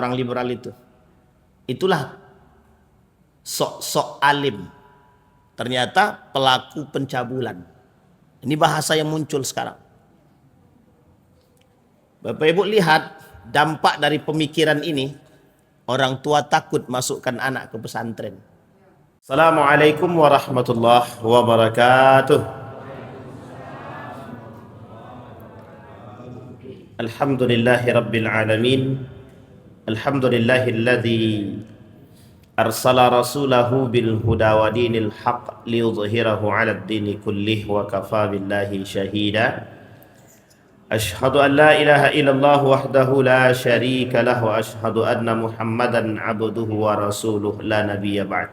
orang liberal itu. Itulah sok-sok alim. Ternyata pelaku pencabulan. Ini bahasa yang muncul sekarang. Bapak Ibu lihat dampak dari pemikiran ini. Orang tua takut masukkan anak ke pesantren. Assalamualaikum warahmatullahi wabarakatuh. Alhamdulillahi rabbil alamin. Alhamdulillahilladzi arsala rasulahu bil huda wa dinil haq liyudhhirahu 'alad dini kullih wa kafa billahi syahida. Ashhadu an la ilaha illallah wahdahu la syarika lah wa ashhadu anna Muhammadan 'abduhu wa rasuluh la nabiyya ba'd.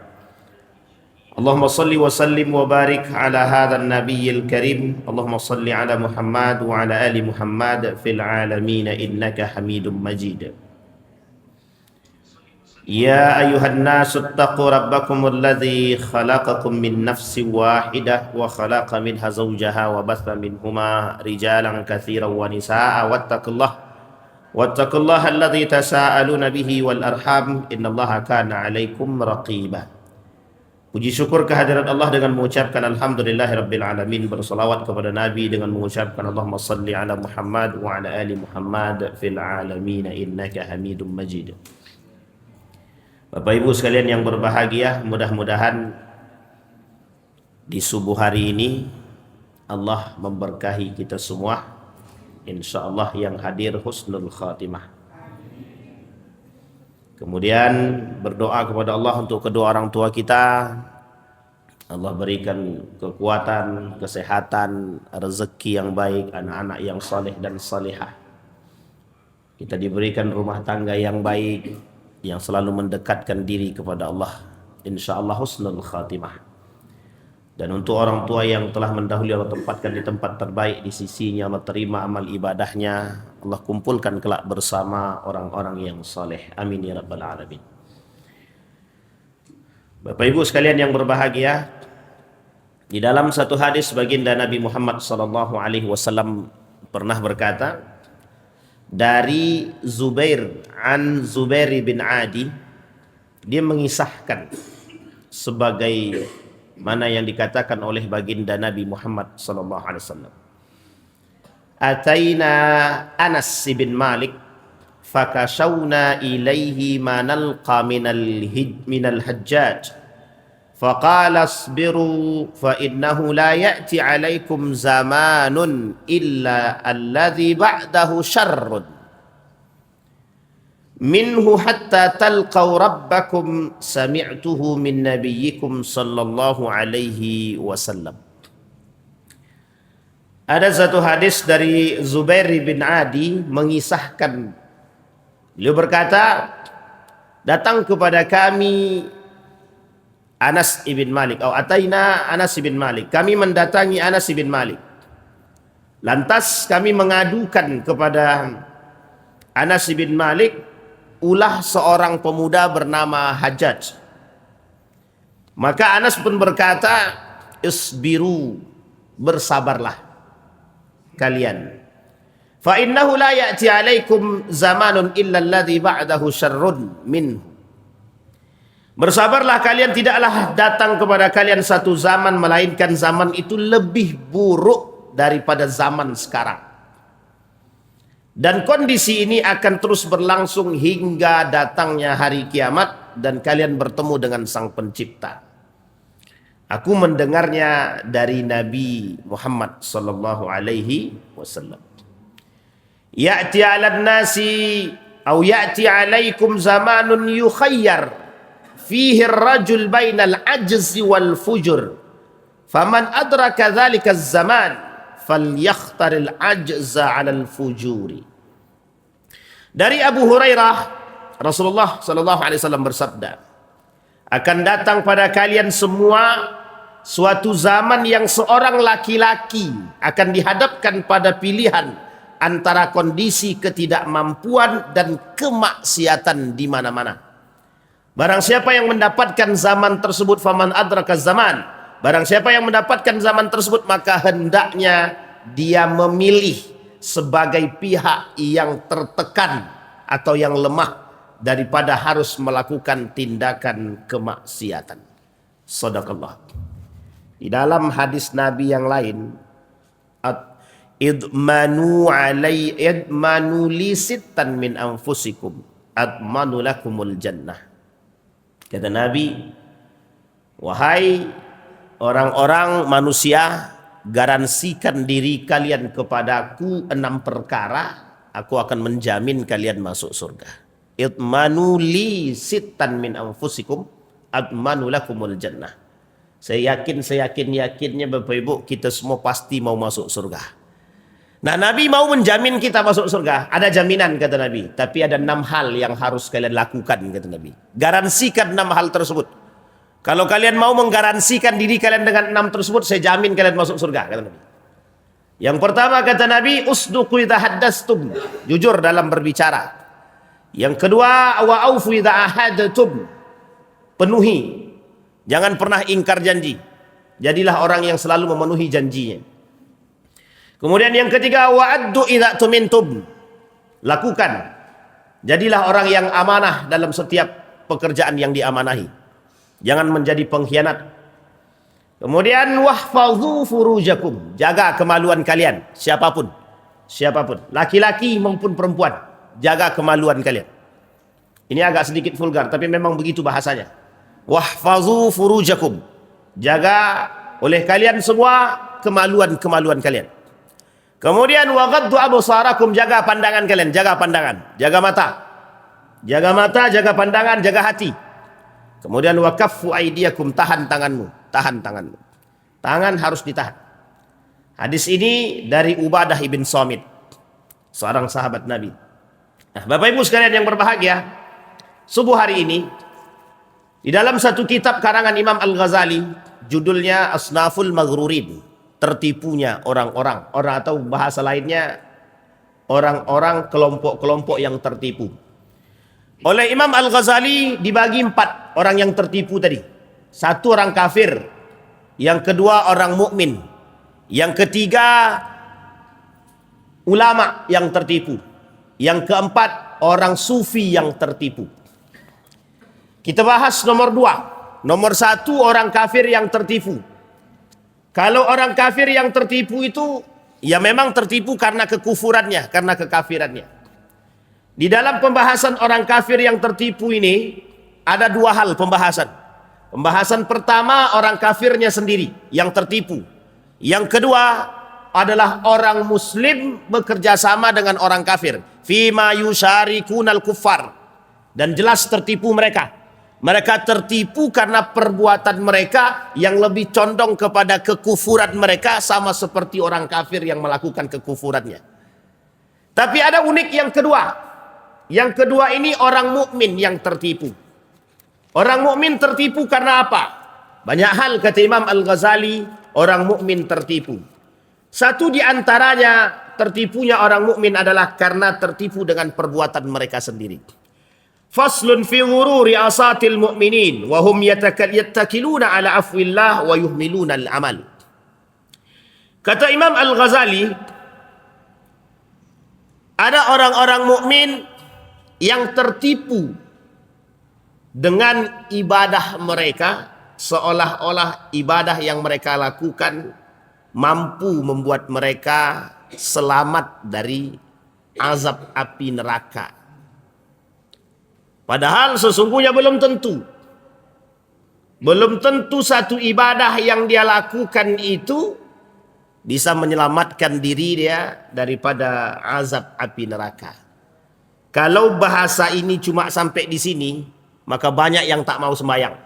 Allahumma salli wa sallim wa barik ala hadzal nabiyyil karim. Allahumma salli ala Muhammad wa ala ali Muhammad fil alamin innaka Hamidum Majid. Ya ayuhan nasu attaqu rabbakumul ladzi khalaqakum min nafsin wahidah wa khalaqa minha zawjaha wa batha minhuma rijalan katsiran wa nisaa wattaqullaha alladzi tasaaluna bihi wal arham innallaha kana 'alaikum raqiba. Puji syukur kehadirat Allah dengan mengucapkan alhamdulillahirabbil alamin, bersalawat kepada Nabi dengan mengucapkan Allahumma salli ala Muhammad wa ala ali Muhammad fil alamin innaka Hamidum Majid. Bapak Ibu sekalian yang berbahagia, mudah-mudahan di subuh hari ini Allah memberkahi kita semua. Insyaallah yang hadir husnul khatimah. Kemudian berdoa kepada Allah untuk kedua orang tua kita. Allah berikan kekuatan, kesehatan, rezeki yang baik, anak-anak yang saleh dan salihah. Kita diberikan rumah tangga yang baik, yang selalu mendekatkan diri kepada Allah. InsyaAllah husnul khatimah. Dan untuk orang tua yang telah mendahului, Allah tempatkan di tempat terbaik di sisinya. Allah terima amal ibadahnya. Allah kumpulkan kelak bersama orang-orang yang saleh. Amin ya rabbal alamin. Bapak Ibu sekalian yang berbahagia, di dalam satu hadis baginda Nabi Muhammad SAW pernah berkata, dari Zubair bin Adi, dia mengisahkan sebagai mana yang dikatakan oleh baginda Nabi Muhammad SAW. Ataina Anas bin Malik fakashawna ilaihi ma nalqa minal hajjaj faqala asbiru fa innahu la ya'ti alaikum zamanun illa alladhi ba'dahu syarrun minhu hatta talqaw rabbakum sami'tuhu min nabiyyikum sallallahu alaihi wasallam. Ada satu hadis dari Zubair bin Adi mengisahkan, beliau berkata, datang kepada kami Anas ibn Malik, atau ataina Anas ibn Malik, kami mendatangi Anas ibn Malik. Lantas kami mengadukan kepada Anas ibn Malik ulah seorang pemuda bernama Hajjaj. Maka Anas pun berkata, isbiru, bersabarlah kalian. Fa innahu la ya'ti 'alaikum zamanun illa alladhi ba'dahu syarrun minhu. Bersabarlah kalian, tidaklah datang kepada kalian satu zaman melainkan zaman itu lebih buruk daripada zaman sekarang. Dan kondisi ini akan terus berlangsung hingga datangnya hari kiamat dan kalian bertemu dengan Sang Pencipta. Aku mendengarnya dari Nabi Muhammad sallallahu alaihi wasallam. Ya'ti 'alan nasi atau ya'ti 'alaikum zamanun yukhayyar fihi ar-rajul bainal ajzi wal fujur. Faman adraka dzalika az-zaman falyakhtaril ajza 'alal fujuri. Dari Abu Hurairah, Rasulullah sallallahu alaihi wasallam bersabda, akan datang pada kalian semua suatu zaman yang seorang laki-laki akan dihadapkan pada pilihan antara kondisi ketidakmampuan dan kemaksiatan di mana-mana. Barang siapa yang mendapatkan zaman tersebut, faman adraka zaman, barang siapa yang mendapatkan zaman tersebut, maka hendaknya dia memilih sebagai pihak yang tertekan atau yang lemah daripada harus melakukan tindakan kemaksiatan. Shadaqallah. Di dalam hadis Nabi yang lain, idmanu li sittan min anfusikum admanu lakumul jannah. Kata Nabi, wahai orang-orang manusia, garansikan diri kalian kepadaku 6 perkara, aku akan menjamin kalian masuk surga. Idmanu li sittan min anfusikum admanu lakumul jannah. Saya yakinnya Bapak Ibu, kita semua pasti mau masuk surga. Nah, Nabi mau menjamin kita masuk surga. Ada jaminan, kata Nabi. Tapi ada 6 hal yang harus kalian lakukan, kata Nabi. Garansikan 6 hal tersebut. Kalau kalian mau menggaransikan diri kalian dengan 6 tersebut, saya jamin kalian masuk surga, kata Nabi. Yang pertama, kata Nabi, usduqu idza haddastum. Jujur dalam berbicara. Yang kedua, wa aufu idza ahadtum. Penuhi. Jangan pernah ingkar janji. Jadilah orang yang selalu memenuhi janjinya. Kemudian yang ketiga, wa'addu idza tumintum. Lakukan. Jadilah orang yang amanah dalam setiap pekerjaan yang diamanahi. Jangan menjadi pengkhianat. Kemudian wahfazu furujakum. Jaga kemaluan kalian, siapapun. Laki-laki maupun perempuan. Jaga kemaluan kalian. Ini agak sedikit vulgar, tapi memang begitu bahasanya. Wahfazu furujakum. Jaga oleh kalian semua kemaluan kalian. Kemudian waghaddu absarakum. Jaga pandangan kalian, jaga pandangan, jaga mata, jaga pandangan, jaga hati. Kemudian wakaffu aidiakum. Tahan tanganmu. Tangan harus ditahan. Hadis ini dari Ubadah ibn Samit, seorang sahabat Nabi. Nah, Bapak Ibu sekalian yang berbahagia, subuh hari ini di dalam satu kitab karangan Imam Al-Ghazali, judulnya Asnaful Maghrurin, tertipunya orang-orang, atau bahasa lainnya orang-orang, kelompok-kelompok yang tertipu. Oleh Imam Al-Ghazali dibagi 4 orang yang tertipu tadi. 1 orang kafir, yang kedua orang mukmin, yang ketiga ulama yang tertipu, yang keempat orang sufi yang tertipu. Kita bahas nomor 2. Nomor 1, orang kafir yang tertipu. Kalau orang kafir yang tertipu itu, ya memang tertipu karena kekufurannya, karena kekafirannya. Di dalam pembahasan orang kafir yang tertipu ini, ada 2 hal pembahasan. Pembahasan pertama, orang kafirnya sendiri yang tertipu. Yang kedua adalah orang muslim bekerja sama dengan orang kafir. Fima yusyarikunal kuffar. Dan jelas tertipu mereka. Mereka tertipu karena perbuatan mereka yang lebih condong kepada kekufuran mereka, sama seperti orang kafir yang melakukan kekufurannya. Tapi ada unik yang kedua. Yang kedua ini orang mukmin yang tertipu. Orang mukmin tertipu karena apa? Banyak hal, kata Imam Al-Ghazali, orang mukmin tertipu. Satu di antaranya, tertipunya orang mukmin adalah karena tertipu dengan perbuatan mereka sendiri. Faslun fi ghururi asatil mu'minin wa hum yattakiluna ala afwillah wa yuhmiluna al-amal. Kata Imam Al-Ghazali, ada orang-orang mukmin yang tertipu dengan ibadah mereka, seolah-olah ibadah yang mereka lakukan mampu membuat mereka selamat dari azab api neraka. Padahal sesungguhnya belum tentu. Belum tentu satu ibadah yang dia lakukan itu bisa menyelamatkan diri dia daripada azab api neraka. Kalau bahasa ini cuma sampai di sini, maka banyak yang tak mau sembahyang.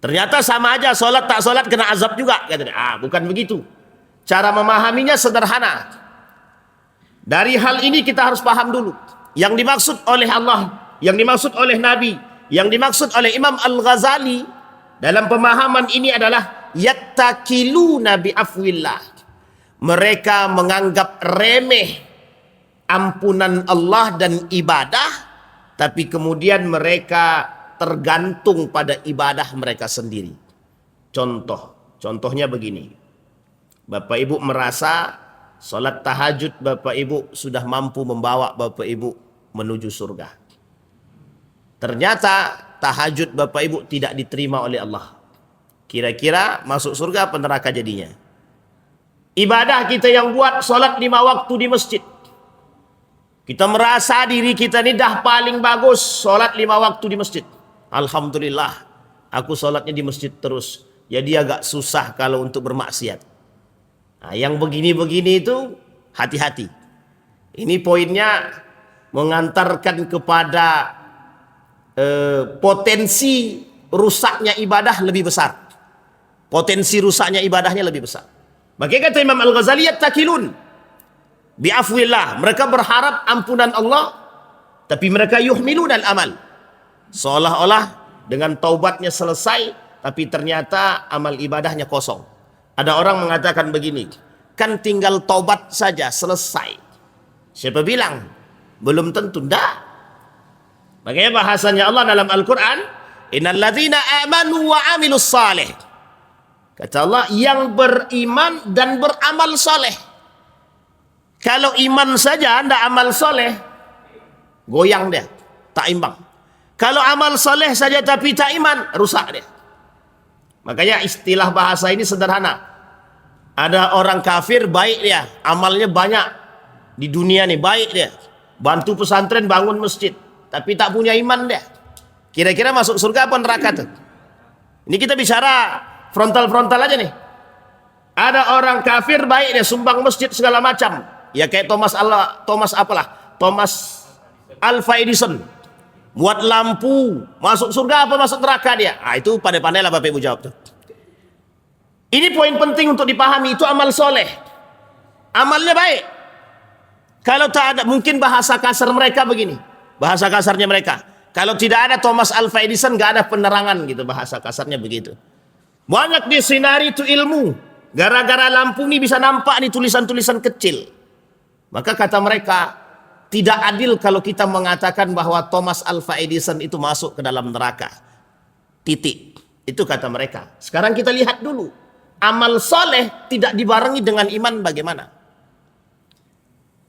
Ternyata sama aja, sholat tak sholat kena azab juga. Bukan begitu. Cara memahaminya sederhana. Dari hal ini kita harus paham dulu. Yang dimaksud oleh Allah, yang dimaksud oleh Nabi, yang dimaksud oleh Imam Al-Ghazali dalam pemahaman ini adalah yattakiluna bi afwillah. Mereka menganggap remeh ampunan Allah dan ibadah, tapi kemudian mereka tergantung pada ibadah mereka sendiri. Contohnya begini. Bapak Ibu merasa salat tahajud Bapak Ibu sudah mampu membawa Bapak Ibu menuju surga. Ternyata tahajud Bapak Ibu tidak diterima oleh Allah. Kira-kira masuk surga apa neraka jadinya? Ibadah kita yang buat salat 5 waktu di masjid. Kita merasa diri kita ini dah paling bagus salat 5 waktu di masjid. Alhamdulillah, aku salatnya di masjid terus. Jadi agak susah kalau untuk bermaksiat. Nah, yang begini-begini itu hati-hati. Ini poinnya mengantarkan kepada potensi rusaknya ibadah lebih besar. Potensi rusaknya ibadahnya lebih besar. Makanya kata Imam Al-Ghazali, yattaqilun bi'afwillah. Mereka berharap ampunan Allah, tapi mereka yuhmilun al-amal. Seolah-olah dengan taubatnya selesai, tapi ternyata amal ibadahnya kosong. Ada orang mengatakan begini, kan tinggal taubat saja selesai. Siapa bilang? Belum tentu. Tidak. Makanya bahasanya Allah dalam Al-Quran, innal ladzina amanu wa amilus salih. Kata Allah, yang beriman dan beramal soleh. Kalau iman saja anda amal soleh, goyang dia, tak imbang. Kalau amal soleh saja tapi tak iman, rusak dia. Makanya istilah bahasa ini sederhana. Ada orang kafir baik dia, amalnya banyak di dunia nih, baik dia, bantu pesantren, bangun masjid, tapi tak punya iman dia. Kira-kira masuk surga apa neraka tuh? Ini kita bicara frontal-frontal aja nih. Ada orang kafir baik dia, sumbang masjid segala macam. Ya kayak Thomas Alva Edison. Buat lampu, masuk surga apa masuk neraka dia? Ah, itu pandai-pandai lah Bapak Ibu jawab tuh. Ini poin penting untuk dipahami, itu amal soleh. Amalnya baik. Kalau tak ada, mungkin bahasa kasar mereka begini. Bahasa kasarnya mereka. Kalau tidak ada Thomas Alva Edison, gak ada penerangan gitu, bahasa kasarnya begitu. Banyak di sinari itu ilmu. Gara-gara lampu ini bisa nampak nih tulisan-tulisan kecil. Maka kata mereka, tidak adil kalau kita mengatakan bahwa Thomas Alva Edison itu masuk ke dalam neraka. Titik. Itu kata mereka. Sekarang kita lihat dulu. Amal soleh tidak dibarengi dengan iman bagaimana?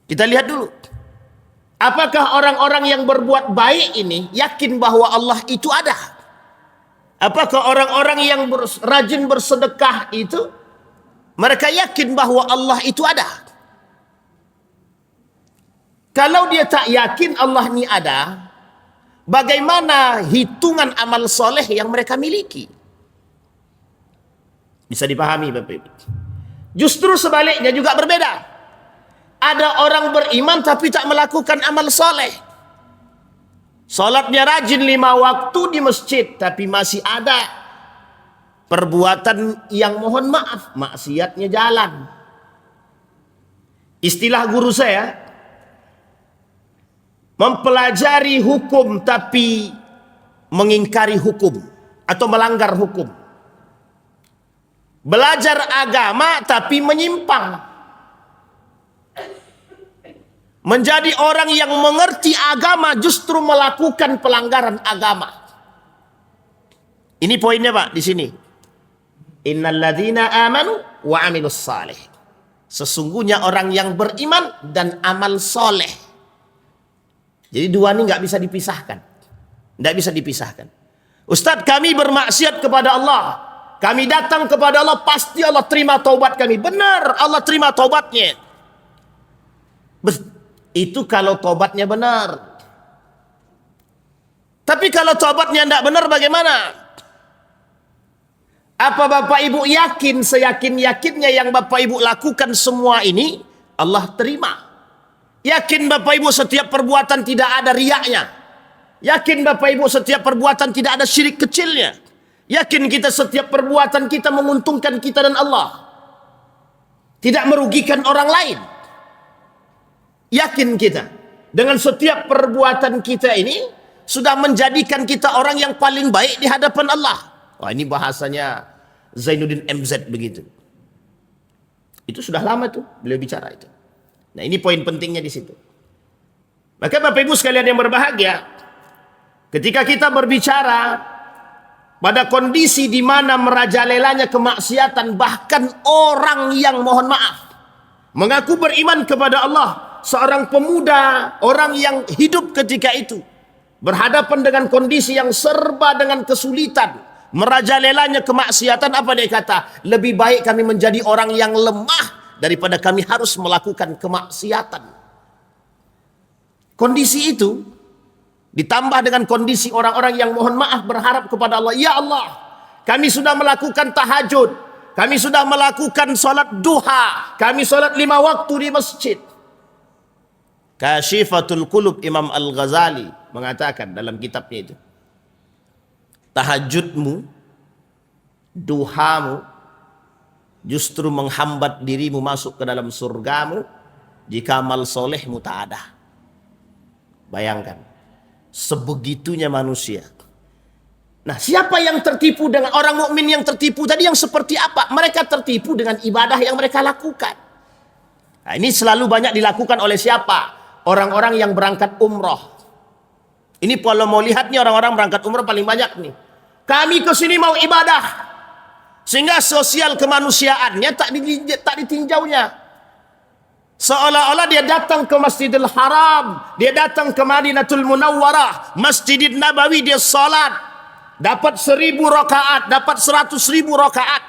Kita lihat dulu. Apakah orang-orang yang berbuat baik ini yakin bahwa Allah itu ada? Apakah orang-orang yang rajin bersedekah itu mereka yakin bahwa Allah itu ada? Kalau dia tak yakin Allah ini ada, bagaimana hitungan amal soleh yang mereka miliki? Bisa dipahami Bapak Ibu. Justru sebaliknya juga berbeda. Ada orang beriman tapi tak melakukan amal soleh. Salatnya rajin 5 waktu di masjid, tapi masih ada perbuatan yang mohon maaf, maksiatnya jalan. Istilah guru saya, mempelajari hukum tapi mengingkari hukum atau melanggar hukum. Belajar agama tapi menyimpang. Menjadi orang yang mengerti agama justru melakukan pelanggaran agama. Ini poinnya Pak di sini. Innal ladzina amanu wa amilus salih. Sesungguhnya orang yang beriman dan amal soleh. Jadi dua ini nggak bisa dipisahkan. Nggak bisa dipisahkan. Ustadz, kami bermaksiat kepada Allah. Kami datang kepada Allah, pasti Allah terima taubat kami. Benar, Allah terima taubatnya. Itu kalau taubatnya benar. Tapi kalau taubatnya tidak benar bagaimana? Apa Bapak Ibu yakin, seyakin-yakinnya yang Bapak Ibu lakukan semua ini Allah terima? Yakin Bapak Ibu setiap perbuatan tidak ada riaknya? Yakin Bapak Ibu setiap perbuatan tidak ada syirik kecilnya? Yakin kita setiap perbuatan kita menguntungkan kita dan Allah? Tidak merugikan orang lain? Yakin kita dengan setiap perbuatan kita ini sudah menjadikan kita orang yang paling baik di hadapan Allah? Wah, ini bahasanya Zainuddin MZ begitu. Itu sudah lama tuh beliau bicara itu. Nah, ini poin pentingnya di situ. Maka Bapak Ibu sekalian yang berbahagia, ketika kita berbicara pada kondisi di mana merajalelanya kemaksiatan, bahkan orang yang mohon maaf mengaku beriman kepada Allah, seorang pemuda, orang yang hidup ketika itu berhadapan dengan kondisi yang serba dengan kesulitan, merajalelanya kemaksiatan, apa dia kata? Lebih baik kami menjadi orang yang lemah daripada kami harus melakukan kemaksiatan. Kondisi itu ditambah dengan kondisi orang-orang yang mohon maaf berharap kepada Allah, ya Allah, kami sudah melakukan tahajud, kami sudah melakukan salat duha, kami salat 5 waktu di masjid. Kashifatul Qulub Imam Al-Ghazali mengatakan dalam kitabnya itu, tahajudmu, duhamu justru menghambat dirimu masuk ke dalam surgamu jika amal solehmu tak ada. Bayangkan, sebegitunya manusia. Nah, siapa yang tertipu dengan orang mukmin yang tertipu tadi yang seperti apa? Mereka tertipu dengan ibadah yang mereka lakukan. Nah, ini selalu banyak dilakukan oleh siapa? Orang-orang yang berangkat umroh. Ini kalau mau lihat nih orang-orang berangkat umroh paling banyak nih. Kami ke sini mau ibadah. Sehingga sosial kemanusiaannya tak ditinjaunya. Seolah-olah dia datang ke Masjidil Haram, dia datang ke Madinatul Munawwarah, Masjidil Nabawi, dia salat, dapat 1000 rakaat, dapat 100.000 rakaat,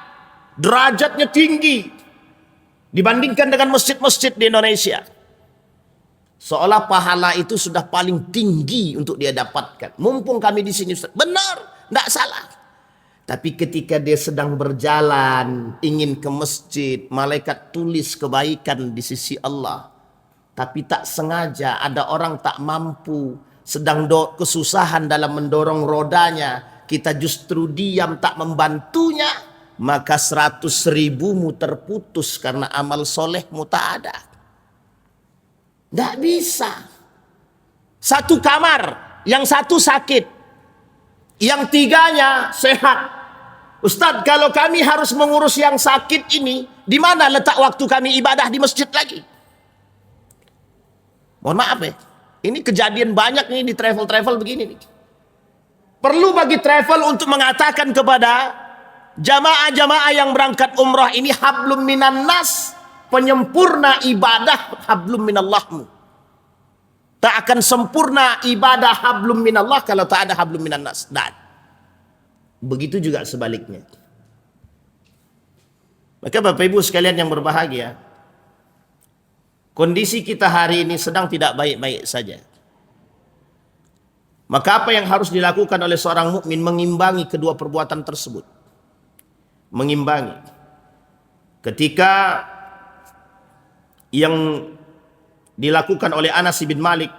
derajatnya tinggi dibandingkan dengan masjid-masjid di Indonesia. Seolah pahala itu sudah paling tinggi untuk dia dapatkan. Mumpung kami di sini, benar, tidak salah. Tapi ketika dia sedang berjalan, ingin ke masjid, malaikat tulis kebaikan di sisi Allah. Tapi tak sengaja ada orang tak mampu, sedang kesusahan dalam mendorong rodanya. Kita justru diam tak membantunya. Maka 100.000mu terputus karena amal solehmu tak ada. Tidak bisa. Satu kamar, yang satu sakit, yang tiganya sehat. Ustadz, kalau kami harus mengurus yang sakit ini, di mana letak waktu kami ibadah di masjid lagi? Mohon maaf ya, ini kejadian banyak nih di travel-travel begini nih. Perlu bagi travel untuk mengatakan kepada jamaah-jamaah yang berangkat umrah ini, hablum minan nas, penyempurna ibadah hablum minallahmu. Tak akan sempurna ibadah hablum minallah kalau tak ada hablum minan nas. Dan begitu juga sebaliknya. Maka Bapak Ibu sekalian yang berbahagia, kondisi kita hari ini sedang tidak baik-baik saja. Maka apa yang harus dilakukan oleh seorang mukmin? Mengimbangi kedua perbuatan tersebut. Mengimbangi. Ketika yang dilakukan oleh Anas bin Malik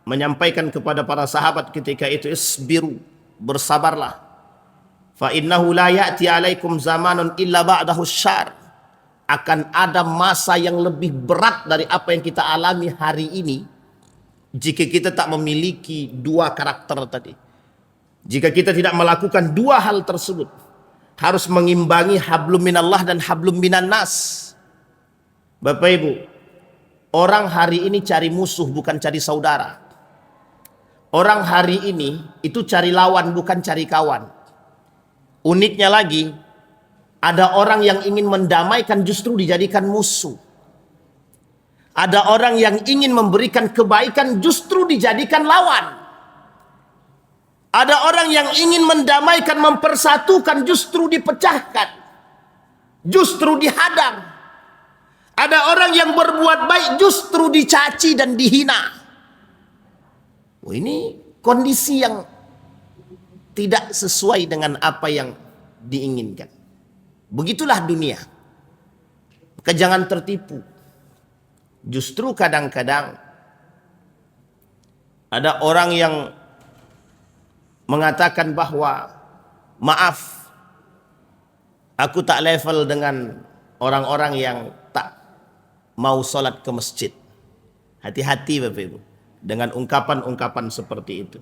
menyampaikan kepada para sahabat ketika itu, isbiru, bersabarlah. Fa innahu la ya'ti 'alaikum zamanun illa ba'dahu syarr. Akan ada masa yang lebih berat dari apa yang kita alami hari ini jika kita tak memiliki dua karakter tadi. Jika kita tidak melakukan dua hal tersebut, harus mengimbangi hablum minallah dan hablum minan nas. Bapak Ibu, orang hari ini cari musuh bukan cari saudara. Orang hari ini itu cari lawan bukan cari kawan. Uniknya lagi, ada orang yang ingin mendamaikan justru dijadikan musuh. Ada orang yang ingin memberikan kebaikan justru dijadikan lawan. Ada orang yang ingin mendamaikan, mempersatukan justru dipecahkan. Justru dihadang. Ada orang yang berbuat baik justru dicaci dan dihina. Oh, ini kondisi yang tidak sesuai dengan apa yang diinginkan. Begitulah dunia. Maka jangan tertipu. Justru kadang-kadang ada orang yang mengatakan bahwa maaf, aku tak level dengan orang-orang yang tak mau sholat ke masjid. Hati-hati Bapak Ibu dengan ungkapan-ungkapan seperti itu.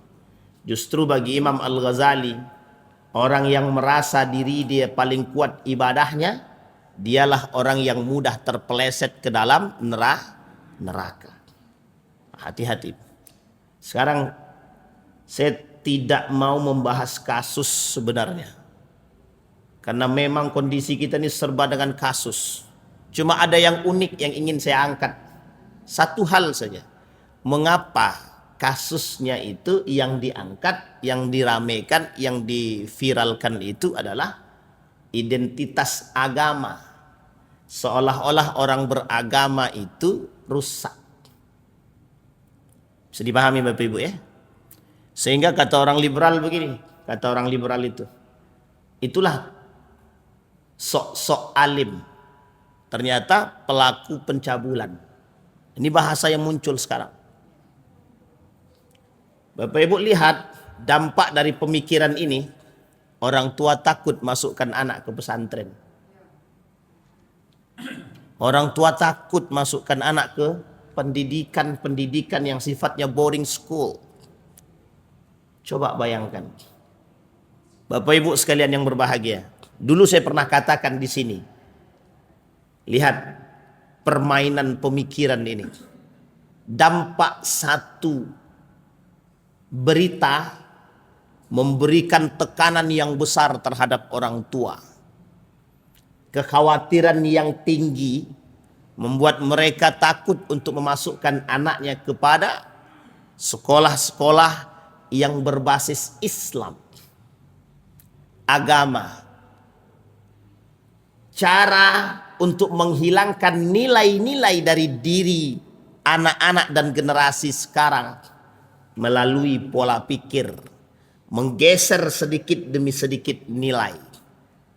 Justru bagi Imam Al-Ghazali, orang yang merasa diri dia paling kuat ibadahnya, dialah orang yang mudah terpeleset ke dalam neraka. Hati-hati. Sekarang saya tidak mau membahas kasus sebenarnya. Karena memang kondisi kita ini serba dengan kasus. Cuma ada yang unik yang ingin saya angkat. Satu hal saja. Mengapa kasusnya itu yang diangkat, yang diramaikan, yang diviralkan itu adalah identitas agama. Seolah-olah orang beragama itu rusak. Bisa dipahami Bapak Ibu ya? Sehingga kata orang liberal begini, kata orang liberal itu, itulah sok-sok alim, ternyata pelaku pencabulan. Ini bahasa yang muncul sekarang. Bapak Ibu lihat dampak dari pemikiran ini, orang tua takut masukkan anak ke pesantren. Orang tua takut masukkan anak ke pendidikan yang sifatnya boarding school. Coba bayangkan. Bapak Ibu sekalian yang berbahagia. Dulu saya pernah katakan di sini. Lihat permainan pemikiran ini. Dampak satu berita memberikan tekanan yang besar terhadap orang tua. Kekhawatiran yang tinggi membuat mereka takut untuk memasukkan anaknya kepada sekolah-sekolah yang berbasis Islam, agama. Cara untuk menghilangkan nilai-nilai dari diri anak-anak dan generasi sekarang melalui pola pikir, menggeser sedikit demi sedikit nilai,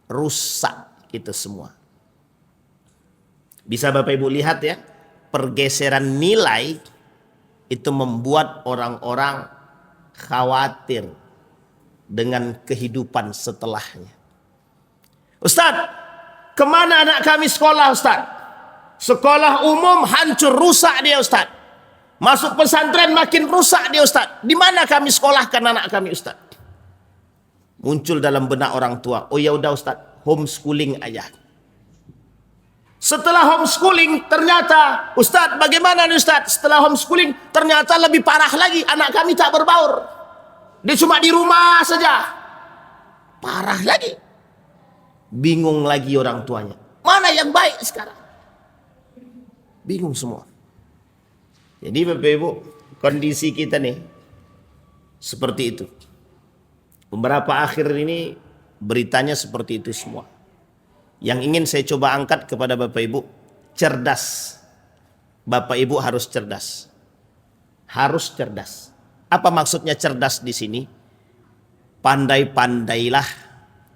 rusak itu semua. Bisa Bapak Ibu lihat ya, pergeseran nilai itu membuat orang-orang khawatir dengan kehidupan setelahnya. Ustadz, kemana anak kami sekolah Ustadz? Sekolah umum hancur, rusak dia Ustadz. Masuk pesantren makin rusak dia Ustadz. Di mana kami sekolahkan anak kami Ustadz? Muncul dalam benak orang tua, oh ya udah Ustadz, homeschooling aja. Setelah homeschooling ternyata, Ustadz bagaimana nih Ustadz? Setelah homeschooling ternyata lebih parah lagi, anak kami tak berbaur. Dia cuma di rumah saja. Parah lagi. Bingung lagi orang tuanya. Mana yang baik sekarang? Bingung semua. Jadi Bapak Ibu, kondisi kita nih seperti itu. Beberapa akhir ini beritanya seperti itu semua. Yang ingin saya coba angkat kepada Bapak Ibu, cerdas. Bapak Ibu harus cerdas. Harus cerdas. Apa maksudnya cerdas di sini? Pandai-pandailah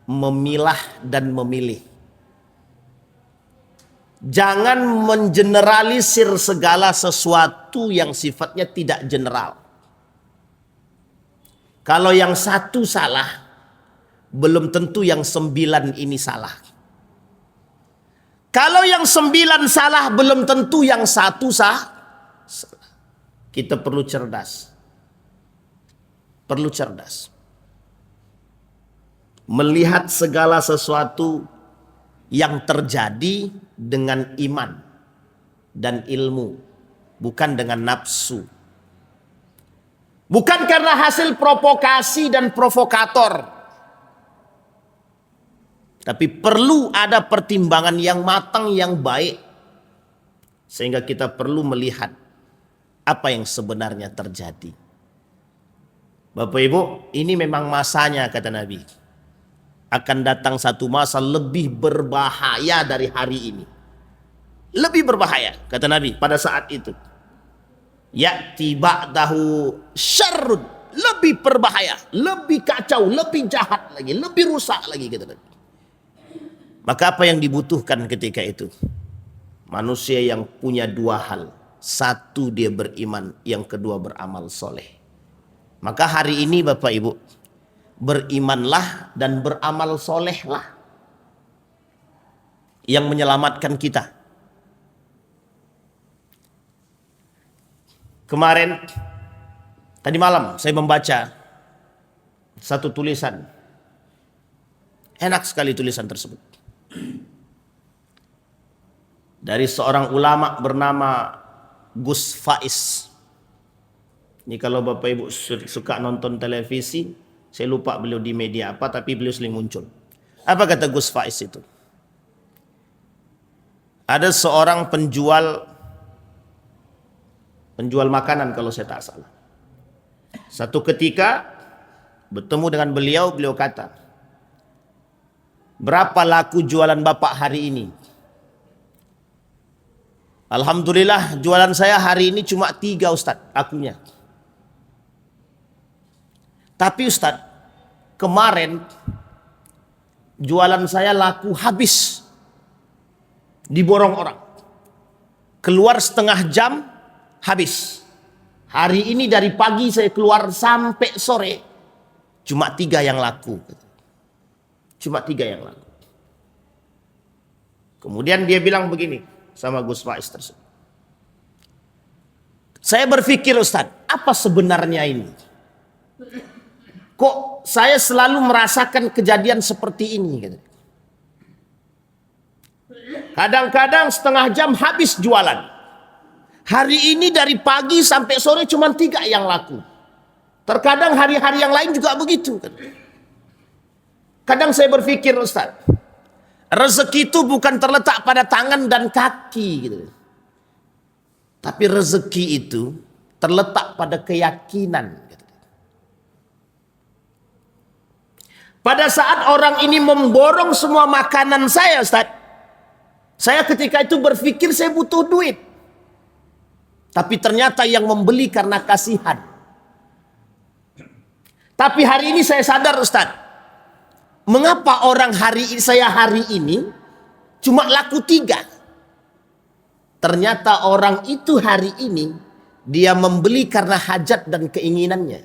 memilah dan memilih. Jangan mengeneralisir segala sesuatu yang sifatnya tidak general. Kalau yang satu salah, belum tentu yang 9 ini salah. Kalau yang 9 salah, belum tentu yang satu salah. Kita perlu cerdas. Perlu cerdas. Melihat segala sesuatu yang terjadi dengan iman dan ilmu, bukan dengan nafsu. Bukan karena hasil provokasi dan provokator. Tapi perlu ada pertimbangan yang matang, yang baik. Sehingga kita perlu melihat apa yang sebenarnya terjadi. Bapak Ibu, ini memang masanya kata Nabi. Akan datang satu masa lebih berbahaya dari hari ini. Lebih berbahaya kata Nabi pada saat itu. Ya'ti ba'dahu syarrun, lebih berbahaya, lebih kacau, lebih jahat lagi, lebih rusak lagi kata Nabi. Maka apa yang dibutuhkan ketika itu? Manusia yang punya 2 hal. Satu dia beriman, yang kedua beramal soleh. Maka hari ini Bapak Ibu, berimanlah dan beramal solehlah yang menyelamatkan kita. Kemarin, tadi malam saya membaca satu tulisan. Enak sekali tulisan tersebut. Dari seorang ulama bernama Gus Faiz. Ini kalau Bapak Ibu suka nonton televisi, saya lupa beliau di media apa, tapi beliau sering muncul. Apa kata Gus Faiz itu? Ada seorang penjual makanan kalau saya tak salah. Satu ketika bertemu dengan beliau, beliau kata, berapa laku jualan Bapak hari ini? Alhamdulillah jualan saya hari ini cuma 3 Ustaz, akunya. Tapi Ustaz, kemarin jualan saya laku habis, diborong orang. Keluar setengah jam, habis. Hari ini dari pagi saya keluar sampai sore, cuma 3 yang laku. Cuma 3 yang laku. Kemudian dia bilang begini sama Gus Faiz tersebut. Saya berpikir Ustaz, apa sebenarnya ini? Kok saya selalu merasakan kejadian seperti ini? Kadang-kadang setengah jam habis jualan. Hari ini dari pagi sampai sore cuma 3 yang laku. Terkadang hari-hari yang lain juga begitu. Kadang saya berpikir Ustaz, rezeki itu bukan terletak pada tangan dan kaki gitu. Tapi rezeki itu terletak pada keyakinan. Pada saat orang ini memborong semua makanan saya Ustaz, saya ketika itu berpikir saya butuh duit. Tapi ternyata yang membeli karena kasihan. Tapi hari ini saya sadar Ustaz, mengapa orang saya hari ini cuma laku 3? Ternyata orang itu hari ini dia membeli karena hajat dan keinginannya,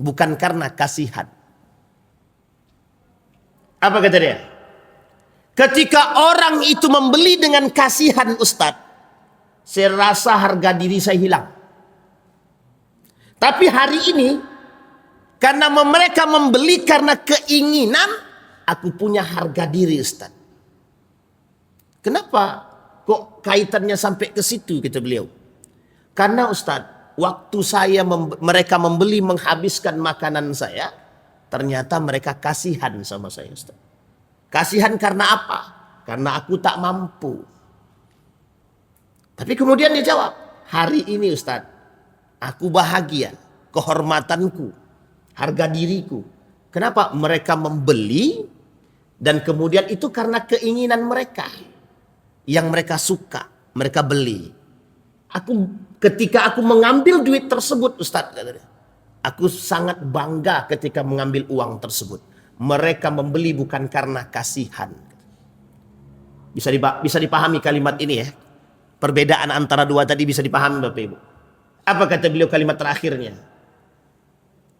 bukan karena kasihan. Apa kata dia? Ketika orang itu membeli dengan kasihan Ustaz, saya rasa harga diri saya hilang. Tapi hari ini, karena mereka membeli karena keinginan, aku punya harga diri Ustaz. Kenapa kok kaitannya sampai ke situ, kata beliau? Karena Ustaz, waktu mereka membeli menghabiskan makanan saya, ternyata mereka kasihan sama saya Ustaz. Kasihan karena apa? Karena aku tak mampu. Tapi kemudian dia jawab, hari ini Ustaz, aku bahagia, kehormatanku, harga diriku. Kenapa? Mereka membeli dan kemudian itu karena keinginan mereka. Yang mereka suka, mereka beli. Ketika aku mengambil duit tersebut Ustaz, aku sangat bangga ketika mengambil uang tersebut. Mereka membeli bukan karena kasihan. Bisa dipahami kalimat ini ya. Perbedaan antara 2 tadi bisa dipahami Bapak Ibu. Apa kata beliau kalimat terakhirnya?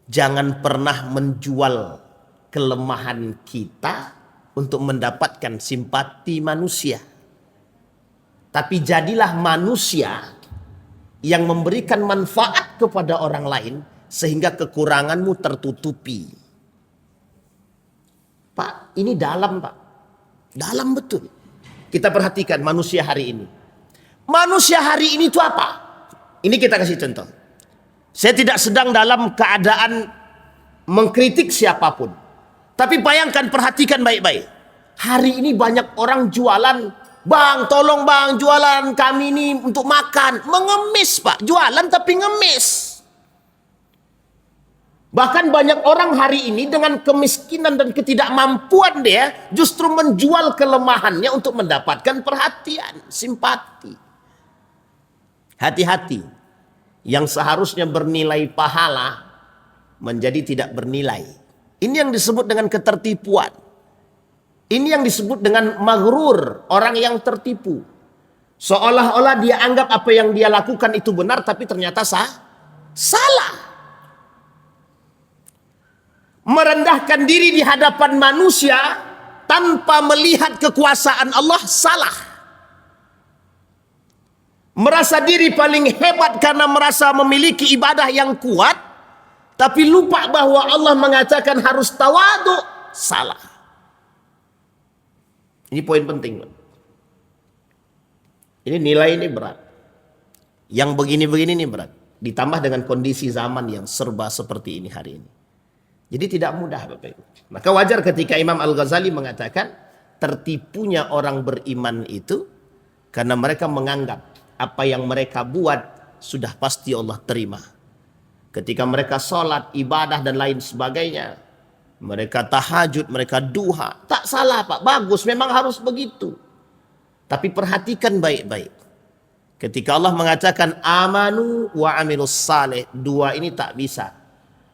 Jangan pernah menjual kelemahan kita untuk mendapatkan simpati manusia. Tapi jadilah manusia yang memberikan manfaat kepada orang lain sehingga kekuranganmu tertutupi. Pak, ini dalam Pak. Dalam betul. Kita perhatikan manusia hari ini. Manusia hari ini itu apa? Ini kita kasih contoh. Saya tidak sedang dalam keadaan mengkritik siapapun. Tapi bayangkan, perhatikan baik-baik. Hari ini banyak orang jualan. Bang, tolong bang, jualan kami ini untuk makan. Mengemis Pak, jualan tapi ngemis. Bahkan banyak orang hari ini dengan kemiskinan dan ketidakmampuan dia justru menjual kelemahannya untuk mendapatkan perhatian, simpati. Hati-hati, yang seharusnya bernilai pahala menjadi tidak bernilai. Ini yang disebut dengan ketertipuan. Ini yang disebut dengan maghrur, orang yang tertipu. Seolah-olah dia anggap apa yang dia lakukan itu benar, tapi ternyata salah. Merendahkan diri di hadapan manusia tanpa melihat kekuasaan Allah, salah. Merasa diri paling hebat karena merasa memiliki ibadah yang kuat, tapi lupa bahwa Allah mengatakan harus tawadu, salah. Ini poin penting. Ini nilai ini berat. Yang begini-begini ini berat. Ditambah dengan kondisi zaman yang serba seperti ini hari ini. Jadi tidak mudah Bapak Ibu. Maka wajar ketika Imam Al-Ghazali mengatakan tertipunya orang beriman itu karena mereka menganggap apa yang mereka buat sudah pasti Allah terima. ketika mereka sholat, ibadah dan lain sebagainya, mereka tahajud, mereka duha, tak salah Pak, bagus, memang harus begitu. Tapi perhatikan baik-baik. Ketika Allah mengatakan amanu wa amilus saleh, dua ini tak bisa.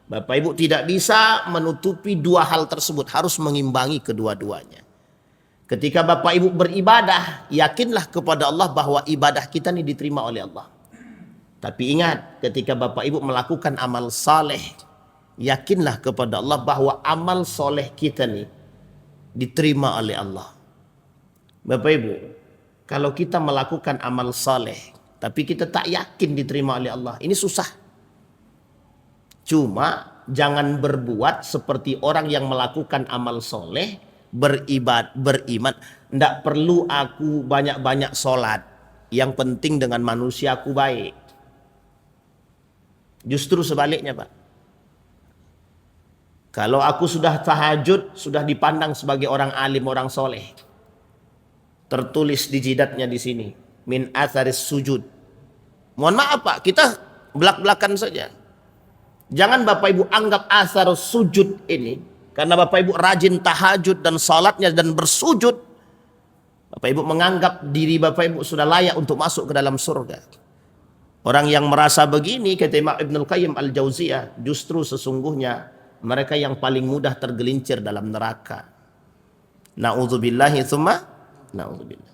Bapak Ibu tidak bisa menutupi dua hal tersebut, harus mengimbangi kedua-duanya. Ketika Bapak Ibu beribadah, yakinlah kepada Allah bahwa ibadah kita ini diterima oleh Allah. Tapi ingat, ketika Bapak Ibu melakukan amal saleh, yakinlah kepada Allah bahwa amal soleh kita nih diterima oleh Allah. Bapak Ibu, kalau kita melakukan amal saleh, tapi kita tak yakin diterima oleh Allah, ini susah. Cuma jangan berbuat seperti orang yang melakukan amal soleh, beriman. Tidak perlu aku banyak-banyak sholat, yang penting dengan manusia aku baik. Justru sebaliknya Pak. Kalau aku sudah tahajud, sudah dipandang sebagai orang alim, orang soleh. Tertulis di jidatnya di sini, min atharis sujud. Mohon maaf Pak, kita belak-belakan saja. Jangan Bapak Ibu anggap athar sujud ini, karena Bapak Ibu rajin tahajud dan salatnya dan bersujud, Bapak Ibu menganggap diri Bapak Ibu sudah layak untuk masuk ke dalam surga. Orang yang merasa begini, kata Imam Ibnul Qayyim Al-Jauziyah, justru sesungguhnya mereka yang paling mudah tergelincir dalam neraka. Na'udzubillahi tsumma na'udzubillah.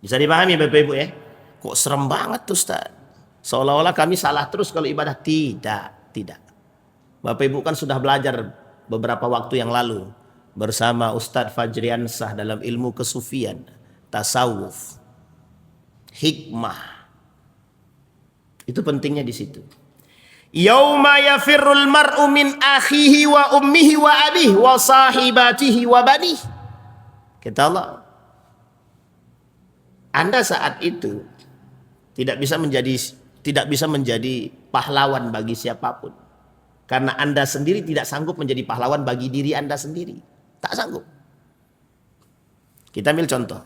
Bisa dipahami Bapak Ibu ya? Kok serem banget tuh Ustaz? Seolah-olah kami salah terus kalau ibadah. Tidak. Bapak Ibu kan sudah belajar beberapa waktu yang lalu bersama Ustadz Fajriansah dalam ilmu kesufian, tasawuf, hikmah. Itu pentingnya di situ. Yauma yafirrul mar'u min akhihi wa ummihi wa abihi wa sahibatihi wa banihi. Kata Allah, Anda saat itu tidak bisa menjadi pahlawan bagi siapapun. Karena Anda sendiri tidak sanggup menjadi pahlawan bagi diri Anda sendiri. Tak sanggup. Kita ambil contoh.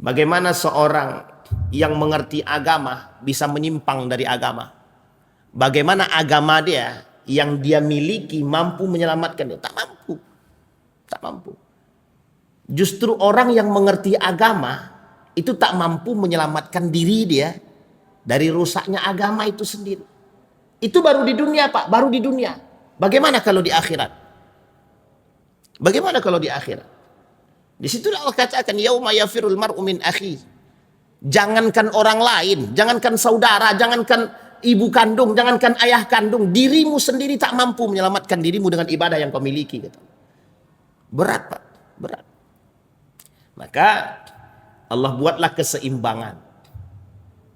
Bagaimana seorang yang mengerti agama bisa menyimpang dari agama? Bagaimana agama dia yang dia miliki mampu menyelamatkan dia? Tak mampu. Tak mampu. Justru orang yang mengerti agama itu tak mampu menyelamatkan diri dia dari rusaknya agama itu sendiri. Itu baru di dunia Pak, baru di dunia. Bagaimana kalau di akhirat? Bagaimana kalau di akhirat? Disitulah Allah katakan yauma yafirul mar'u min akhi. Jangankan orang lain, jangankan saudara, jangankan ibu kandung, jangankan ayah kandung, dirimu sendiri tak mampu menyelamatkan dirimu dengan ibadah yang kau miliki. Gitu. Berat Pak, berat. Maka Allah buatlah keseimbangan,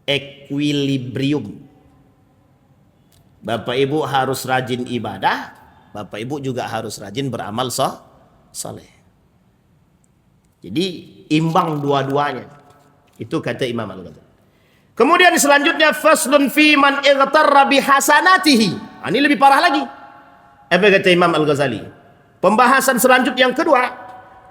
equilibrium. Bapak Ibu harus rajin ibadah, Bapak Ibu juga harus rajin beramal soleh. Jadi imbang dua-duanya. Itu kata Imam Al-Ghazali. Kemudian selanjutnya faslun fi man igtarra bi hasanatihi. Ini lebih parah lagi. Apa kata Imam Al-Ghazali? Pembahasan selanjutnya yang kedua,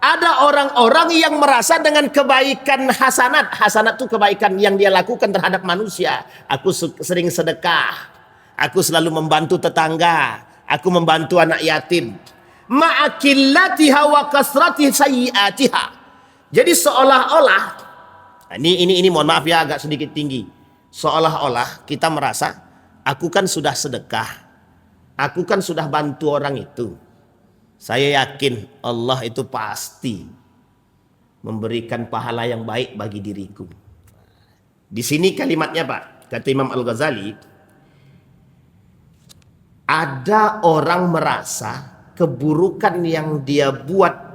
ada orang-orang yang merasa dengan kebaikan hasanat. Hasanat itu kebaikan yang dia lakukan terhadap manusia. Aku sering sedekah. Aku selalu membantu tetangga. Aku membantu anak yatim. Ma'akillatiha wa kasrati sayyiatiha. Jadi seolah-olah, ini mohon maaf ya agak sedikit tinggi. Seolah-olah kita merasa, aku kan sudah sedekah. Aku kan sudah bantu orang itu. Saya yakin Allah itu pasti memberikan pahala yang baik bagi diriku. Di sini kalimatnya Pak, kata Imam Al-Ghazali, ada orang merasa keburukan yang dia buat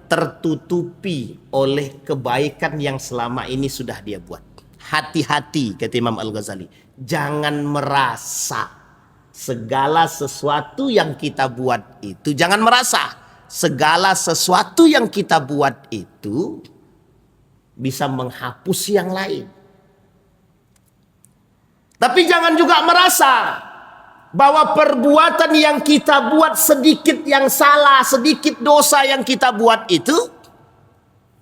tertutupi oleh kebaikan yang selama ini sudah dia buat. Hati-hati kata Imam Al-Ghazali, jangan merasa segala sesuatu yang kita buat itu, jangan merasa segala sesuatu yang kita buat itu bisa menghapus yang lain. Tapi jangan juga merasa bahwa perbuatan yang kita buat, sedikit yang salah, sedikit dosa yang kita buat itu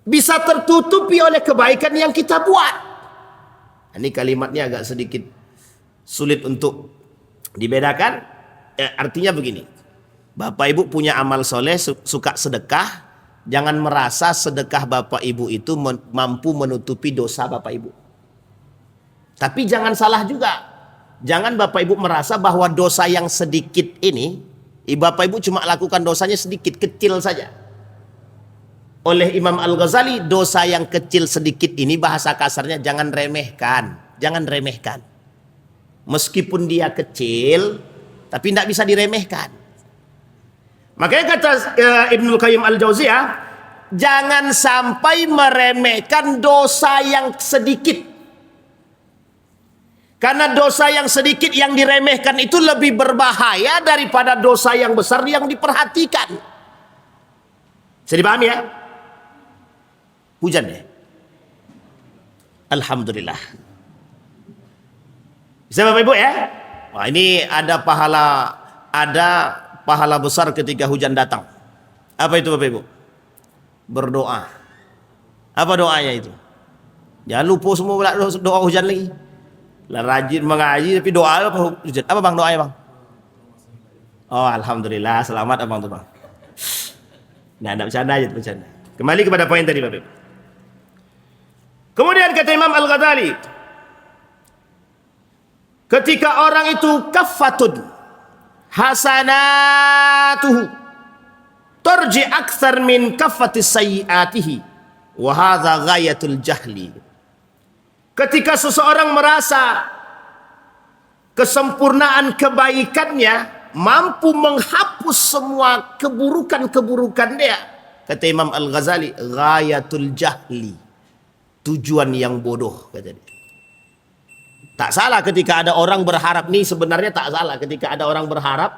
bisa tertutupi oleh kebaikan yang kita buat. Ini kalimatnya agak sedikit sulit untuk dibedakan. Artinya begini, Bapak Ibu punya amal soleh, suka sedekah, jangan merasa sedekah Bapak Ibu itu mampu menutupi dosa Bapak Ibu. Tapi jangan salah juga, jangan Bapak Ibu merasa bahwa dosa yang sedikit ini, Bapak Ibu cuma lakukan dosanya sedikit, kecil saja. Oleh Imam Al-Ghazali, dosa yang kecil sedikit ini bahasa kasarnya jangan remehkan. Jangan remehkan. Meskipun dia kecil, tapi tidak bisa diremehkan. Makanya kata Ibnul Qayyim Al-Jauziyah, jangan sampai meremehkan dosa yang sedikit. Karena dosa yang sedikit yang diremehkan itu lebih berbahaya daripada dosa yang besar yang diperhatikan. Bisa dipahami ya? Hujan ya? Alhamdulillah. Bisa Bapak Ibu ya? Wah, ini ada pahala besar ketika hujan datang. Apa itu Bapak Ibu? Berdoa. Apa doanya itu? Jangan lupa semua doa hujan lagi. Lah rajin mengaji tapi doa apa hujan? Apa Bang doanya Bang? Oh, alhamdulillah, selamat Abang tuh Bang. Nah, enggak bercanda aja, bercanda. Kembali kepada poin tadi Bapak Ibu. Kemudian kata Imam Al-Ghazali, ketika orang itu kaffatun hasanatuhu turji akthar min kaffatis sayyiatihi wa hadza ghayatul jahli. Ketika seseorang merasa kesempurnaan kebaikannya mampu menghapus semua keburukan-keburukan dia, kata Imam Al-Ghazali, ghayatul jahli, tujuan yang bodoh, kata dia. Tak salah ketika ada orang berharap, nih sebenarnya tak salah ketika ada orang berharap,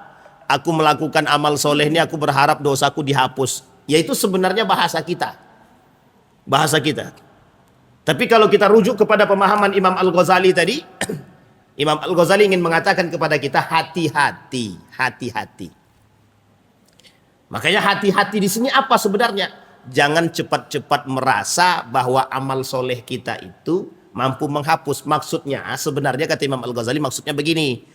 aku melakukan amal soleh ini, aku berharap dosaku dihapus. Yaitu sebenarnya bahasa kita. Bahasa kita. Tapi kalau kita rujuk kepada pemahaman Imam Al-Ghazali tadi, Imam Al-Ghazali ingin mengatakan kepada kita hati-hati, hati-hati. Makanya hati-hati di sini apa sebenarnya? Jangan cepat-cepat merasa bahwa amal soleh kita itu mampu menghapus. Maksudnya sebenarnya kata Imam Al-Ghazali, maksudnya begini,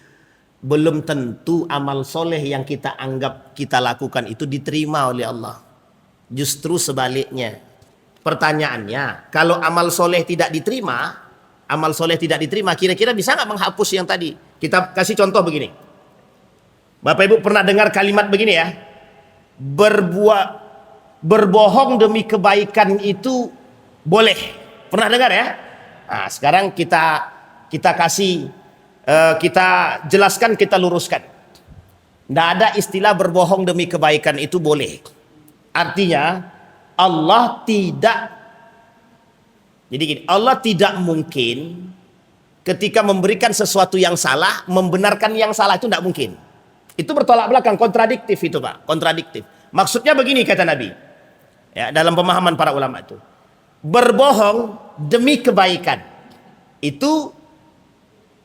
belum tentu amal soleh yang kita anggap kita lakukan itu diterima oleh Allah. Justru sebaliknya. Pertanyaannya, kalau amal soleh tidak diterima, kira-kira bisa nggak menghapus yang tadi? Kita kasih contoh begini. Bapak Ibu pernah dengar kalimat begini ya, berbohong demi kebaikan itu boleh. Pernah dengar ya? Nah, sekarang kita kasih, kita jelaskan, kita luruskan. Tidak ada istilah berbohong demi kebaikan itu boleh. Artinya Allah tidak, jadi gini, Allah tidak mungkin ketika memberikan sesuatu yang salah, membenarkan yang salah, itu tidak mungkin. Itu bertolak belakang, kontradiktif itu Pak, kontradiktif. Maksudnya begini kata Nabi, ya, dalam pemahaman para ulama itu, berbohong demi kebaikan itu,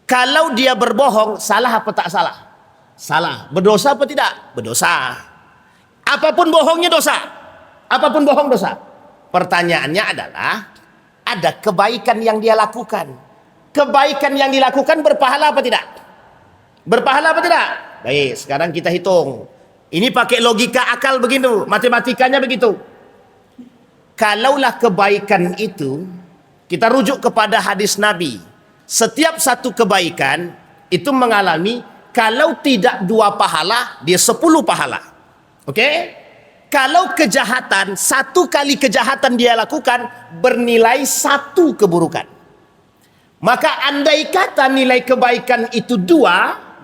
kalau dia berbohong salah apa tak salah? Salah. Berdosa apa tidak? Berdosa. Apapun bohongnya dosa. Apapun bohong dosa. Pertanyaannya adalah, ada kebaikan yang dia lakukan. Kebaikan yang dilakukan berpahala apa tidak? Berpahala apa tidak? Baik, sekarang kita hitung. Ini pakai logika akal begitu, matematikanya begitu. Kalaulah kebaikan itu, kita rujuk kepada hadis Nabi. Setiap satu kebaikan itu mengalami, kalau tidak 2 pahala, dia 10 pahala. Oke? Kalau kejahatan, 1 kali kejahatan dia lakukan bernilai 1 keburukan. Maka andai kata nilai kebaikan itu 2,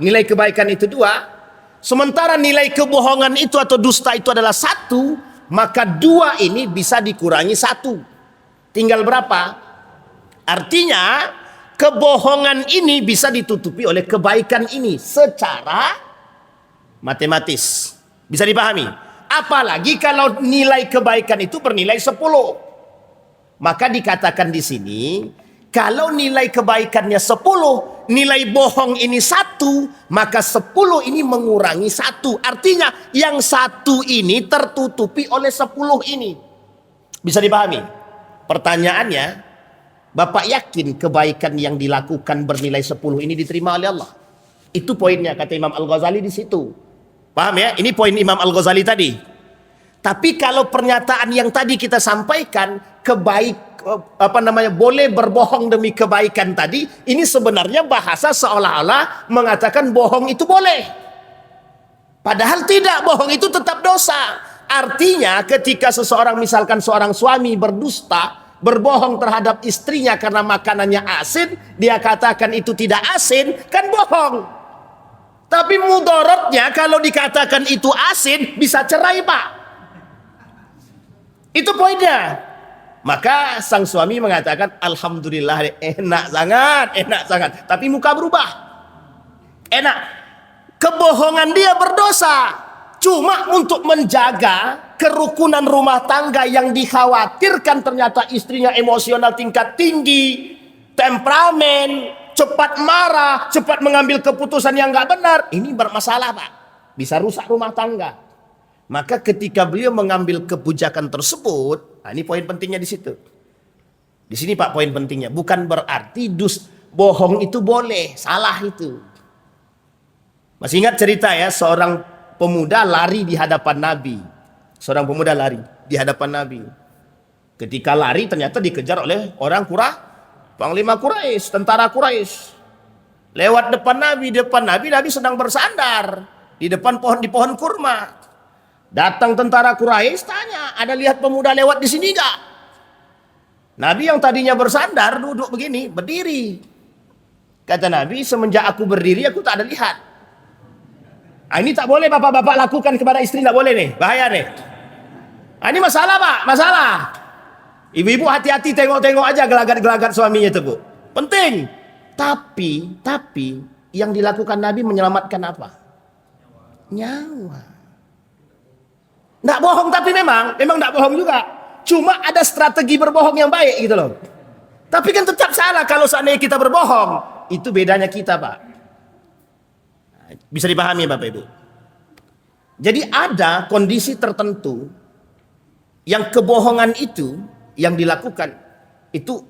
sementara nilai kebohongan itu atau dusta itu adalah 1, maka 2 ini bisa dikurangi 1. Tinggal berapa? Artinya kebohongan ini bisa ditutupi oleh kebaikan ini secara matematis. Bisa dipahami? Apalagi kalau nilai kebaikan itu bernilai 10. Maka dikatakan di sini, kalau nilai kebaikannya 10, nilai bohong ini 1, maka 10 ini mengurangi 1. Artinya yang 1 ini tertutupi oleh 10 ini. Bisa dipahami? Pertanyaannya, Bapak yakin kebaikan yang dilakukan bernilai 10 ini diterima oleh Allah? Itu poinnya kata Imam Al-Ghazali di situ. Paham ya? Ini poin Imam Al-Ghazali tadi. Tapi kalau pernyataan yang tadi kita sampaikan, boleh berbohong demi kebaikan tadi, ini sebenarnya bahasa seolah-olah mengatakan bohong itu boleh. Padahal tidak, bohong itu tetap dosa. Artinya ketika seseorang, misalkan seorang suami berdusta, berbohong terhadap istrinya karena makanannya asin, dia katakan itu tidak asin, kan bohong. Tapi mudaratnya kalau dikatakan itu asin, bisa cerai Pak. Itu poinnya. Maka sang suami mengatakan, alhamdulillah, enak sangat. Tapi muka berubah. Enak. Kebohongan dia berdosa. Cuma untuk menjaga kerukunan rumah tangga yang dikhawatirkan ternyata istrinya emosional tingkat tinggi, temperamen, cepat marah, cepat mengambil keputusan yang nggak benar. Ini bermasalah Pak. Bisa rusak rumah tangga. Maka ketika beliau mengambil kebijakan tersebut, nah ini poin pentingnya di situ. Di sini Pak poin pentingnya. Bukan berarti bohong itu boleh, salah itu. Masih ingat cerita ya, seorang pemuda lari di hadapan Nabi. Seorang pemuda lari di hadapan Nabi. Ketika lari ternyata dikejar oleh orang Panglima Quraisy, tentara Quraisy. Lewat depan Nabi, Nabi sedang bersandar di depan pohon kurma. Datang tentara Quraisy tanya, ada lihat pemuda lewat di sini enggak? Nabi yang tadinya bersandar duduk begini, berdiri. Kata Nabi, semenjak aku berdiri aku tak ada lihat. Ini tak boleh bapak-bapak lakukan kepada istri, tak boleh nih, bahaya nih. Ini masalah Pak, masalah. Ibu-ibu hati-hati, tengok-tengok aja gelagat-gelagat suaminya itu Bu. Penting. Tapi yang dilakukan Nabi menyelamatkan apa? Nyawa. Nggak bohong, tapi memang nggak bohong juga. Cuma ada strategi berbohong yang baik gitu loh. Tapi kan tetap salah kalau seandainya kita berbohong. Itu bedanya kita Pak. Bisa dipahami Bapak Ibu. Jadi ada kondisi tertentu yang kebohongan itu yang dilakukan itu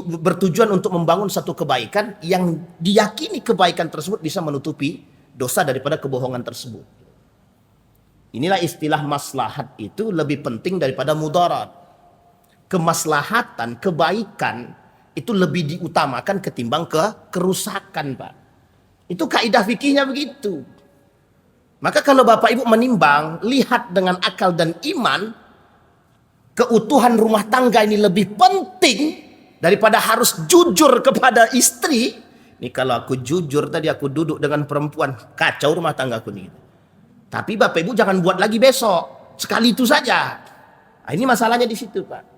bertujuan untuk membangun satu kebaikan yang diyakini kebaikan tersebut bisa menutupi dosa daripada kebohongan tersebut. Inilah istilah maslahat itu lebih penting daripada mudarat. Kemaslahatan, kebaikan itu lebih diutamakan ketimbang kerusakan Pak. Itu kaidah fikihnya begitu. Maka kalau Bapak Ibu menimbang, lihat dengan akal dan iman, keutuhan rumah tangga ini lebih penting daripada harus jujur kepada istri. Ini kalau aku jujur tadi aku duduk dengan perempuan, kacau rumah tangga aku nih. Tapi Bapak Ibu jangan buat lagi besok, sekali itu saja. Nah, ini masalahnya di situ Pak.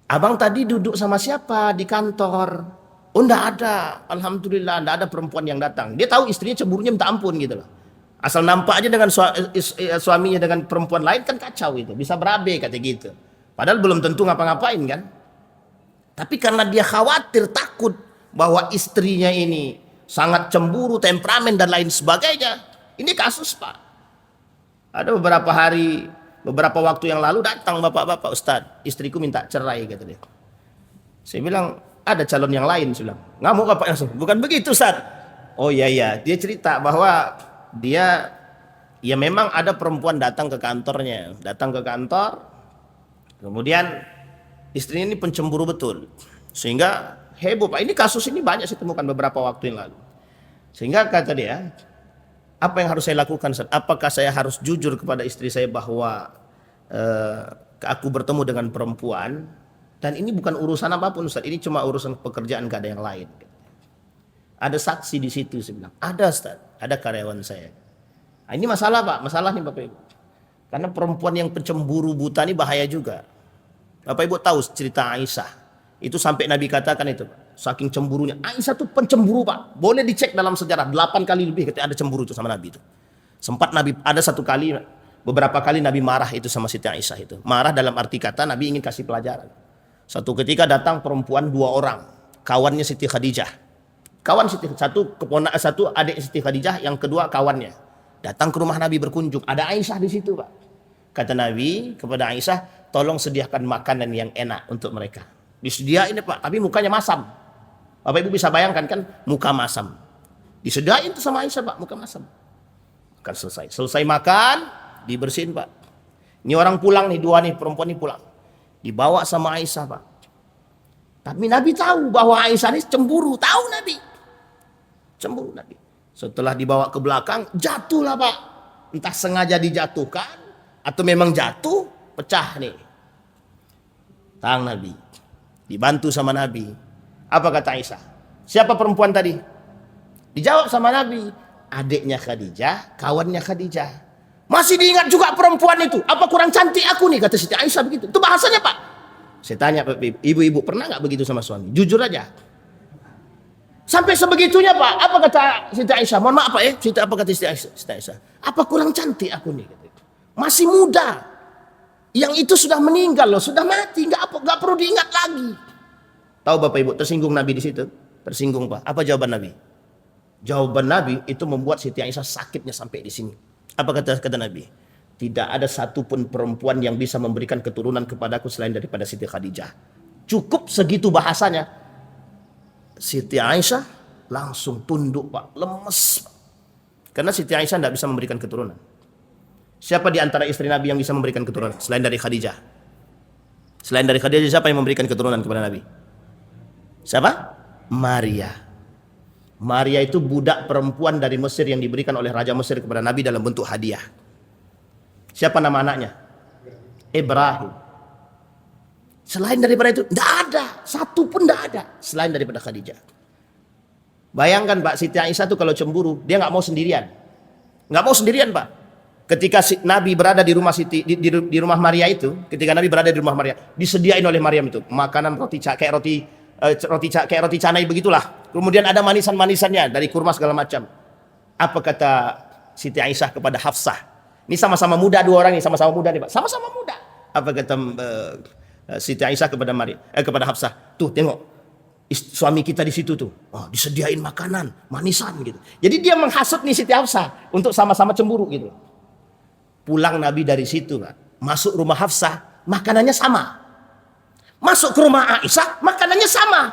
Abang tadi duduk sama siapa di kantor? Oh enggak ada, alhamdulillah enggak ada perempuan yang datang. Dia tahu istrinya cemburunya minta ampun gitu loh. Asal nampak aja dengan suaminya dengan perempuan lain kan kacau itu, bisa berabe kata gitu. Padahal belum tentu ngapa-ngapain kan. Tapi karena dia khawatir, takut bahwa istrinya ini sangat cemburu, temperamen dan lain sebagainya. Ini kasus Pak. Ada beberapa waktu yang lalu datang bapak-bapak, Ustadz, istriku minta cerai kata dia. Saya bilang, ada calon yang lain, saya bilang. Ngamuk bapak langsung. Bukan begitu Ustaz. Oh iya, dia cerita bahwa dia ya memang ada perempuan datang ke kantornya, kemudian istrinya ini pencemburu betul, sehingga heboh Pak. Ini kasus ini banyak saya temukan beberapa waktu yang lalu. Sehingga kata dia, apa yang harus saya lakukan Ustaz? Apakah saya harus jujur kepada istri saya bahwa aku bertemu dengan perempuan? Dan ini bukan urusan apapun Ustaz, ini cuma urusan pekerjaan, gak ada yang lain. Ada saksi di situ, saya bilang. Ada Ustaz, ada karyawan saya. Nah, ini masalah Pak, masalah nih Bapak Ibu. Karena perempuan yang pencemburu buta ini bahaya juga. Bapak Ibu tahu cerita Aisyah. Itu sampai Nabi katakan itu Pak. Saking cemburunya. Aisyah tuh pencemburu Pak. Boleh dicek dalam sejarah, 8 kali lebih ketika ada cemburu itu sama Nabi itu. Sempat Nabi, ada beberapa kali Nabi marah itu sama Siti Aisyah itu. Marah dalam arti kata Nabi ingin kasih pelajaran. Satu ketika datang perempuan 2 orang, kawannya Siti Khadijah. Satu adik Siti Khadijah, yang kedua kawannya. Datang ke rumah Nabi berkunjung. Ada Aisyah di situ, Pak. Kata Nabi kepada Aisyah, tolong sediakan makanan yang enak untuk mereka. Disediain ya Pak, tapi mukanya masam. Bapak Ibu bisa bayangkan kan, muka masam. Disediain tuh sama Aisyah Pak, muka masam. Makan selesai. Selesai makan, dibersihin Pak. Ini orang pulang nih, dua nih, perempuan nih pulang. Dibawa sama Aisyah Pak. Tapi Nabi tahu bahwa Aisyah ini cemburu. Tahu Nabi. Cemburu Nabi. Setelah dibawa ke belakang, jatuhlah Pak. Entah sengaja dijatuhkan, atau memang jatuh, pecah nih. Tangan Nabi. Dibantu sama Nabi. Apa kata Aisyah? Siapa perempuan tadi? Dijawab sama Nabi. Adiknya Khadijah, kawannya Khadijah. Masih diingat juga perempuan itu. Apa kurang cantik aku nih? Kata Siti Aisyah begitu. Itu bahasanya Pak. Saya tanya ibu-ibu, pernah nggak begitu sama suami? Jujur aja. Sampai sebegitunya Pak. Apa kata Siti Aisyah? Mohon maaf Pak ya. Apa kata Siti Aisyah? Apa kurang cantik aku nih? Masih muda. Yang itu sudah meninggal loh. Sudah mati. Nggak perlu diingat lagi. Tahu Bapak Ibu, tersinggung Nabi di situ? Tersinggung Pak. Apa jawaban Nabi? Jawaban Nabi itu membuat Siti Aisyah sakitnya sampai di sini. Apa kata Nabi? Tidak ada satupun perempuan yang bisa memberikan keturunan kepadaku selain daripada Siti Khadijah. Cukup segitu bahasanya. Siti Aisyah langsung tunduk Pak, lemes Pak. Karena Siti Aisyah tidak bisa memberikan keturunan. Siapa di antara istri Nabi yang bisa memberikan keturunan selain dari Khadijah? Selain dari Khadijah siapa yang memberikan keturunan kepada Nabi? Siapa? Maria. Maria itu budak perempuan dari Mesir yang diberikan oleh Raja Mesir kepada Nabi dalam bentuk hadiah. Siapa nama anaknya? Ibrahim. Selain daripada itu, tidak ada. Satu pun tidak ada. Selain daripada Khadijah. Bayangkan Pak, Siti Aisyah itu kalau cemburu, dia nggak mau sendirian. Nggak mau sendirian Pak. Ketika Nabi berada di rumah di rumah Maria itu, ketika Nabi berada di rumah Maria, disediain oleh Maryam itu makanan kayak roti canai begitulah. Kemudian ada manisan-manisannya dari kurma segala macam. Apa kata Siti Aisyah kepada Hafsah? Ini sama-sama muda dua orang ini, sama-sama muda nih Pak. Sama-sama muda. Apa kata Siti Aisyah kepada Hafsah? Tuh tengok, suami kita di situ tuh. Oh, disediain makanan, manisan gitu. Jadi dia menghasut nih Siti Hafsah untuk sama-sama cemburu gitu. Pulang Nabi dari situ Pak. Masuk rumah Hafsah, makanannya sama. Masuk ke rumah Aisyah, makanannya sama.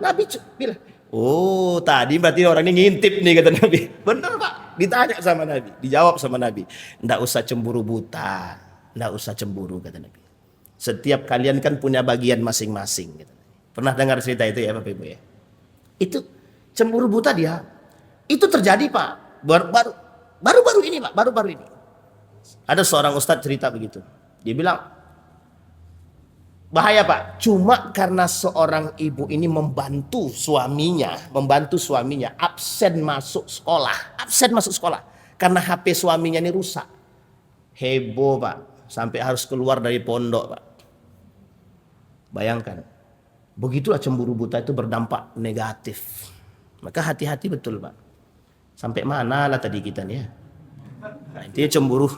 Nabi bilang, oh tadi berarti orang ini ngintip nih kata Nabi. Bener Pak, ditanya sama Nabi, dijawab sama Nabi. Nggak usah cemburu buta, nggak usah cemburu kata Nabi. Setiap kalian kan punya bagian masing-masing. Kata Nabi. Pernah dengar cerita itu ya Bapak Ibu ya? Itu cemburu buta dia. Itu terjadi Pak, baru-baru ini Pak, baru-baru ini. Ada seorang ustadz cerita begitu. Dia bilang, bahaya Pak, cuma karena seorang ibu ini membantu suaminya absen masuk sekolah karena HP suaminya ini rusak. Heboh Pak, sampai harus keluar dari pondok Pak. Bayangkan, begitulah cemburu buta itu berdampak negatif. Maka hati-hati betul Pak. Sampai mana lah tadi kita nih ya? Nah, intinya cemburu.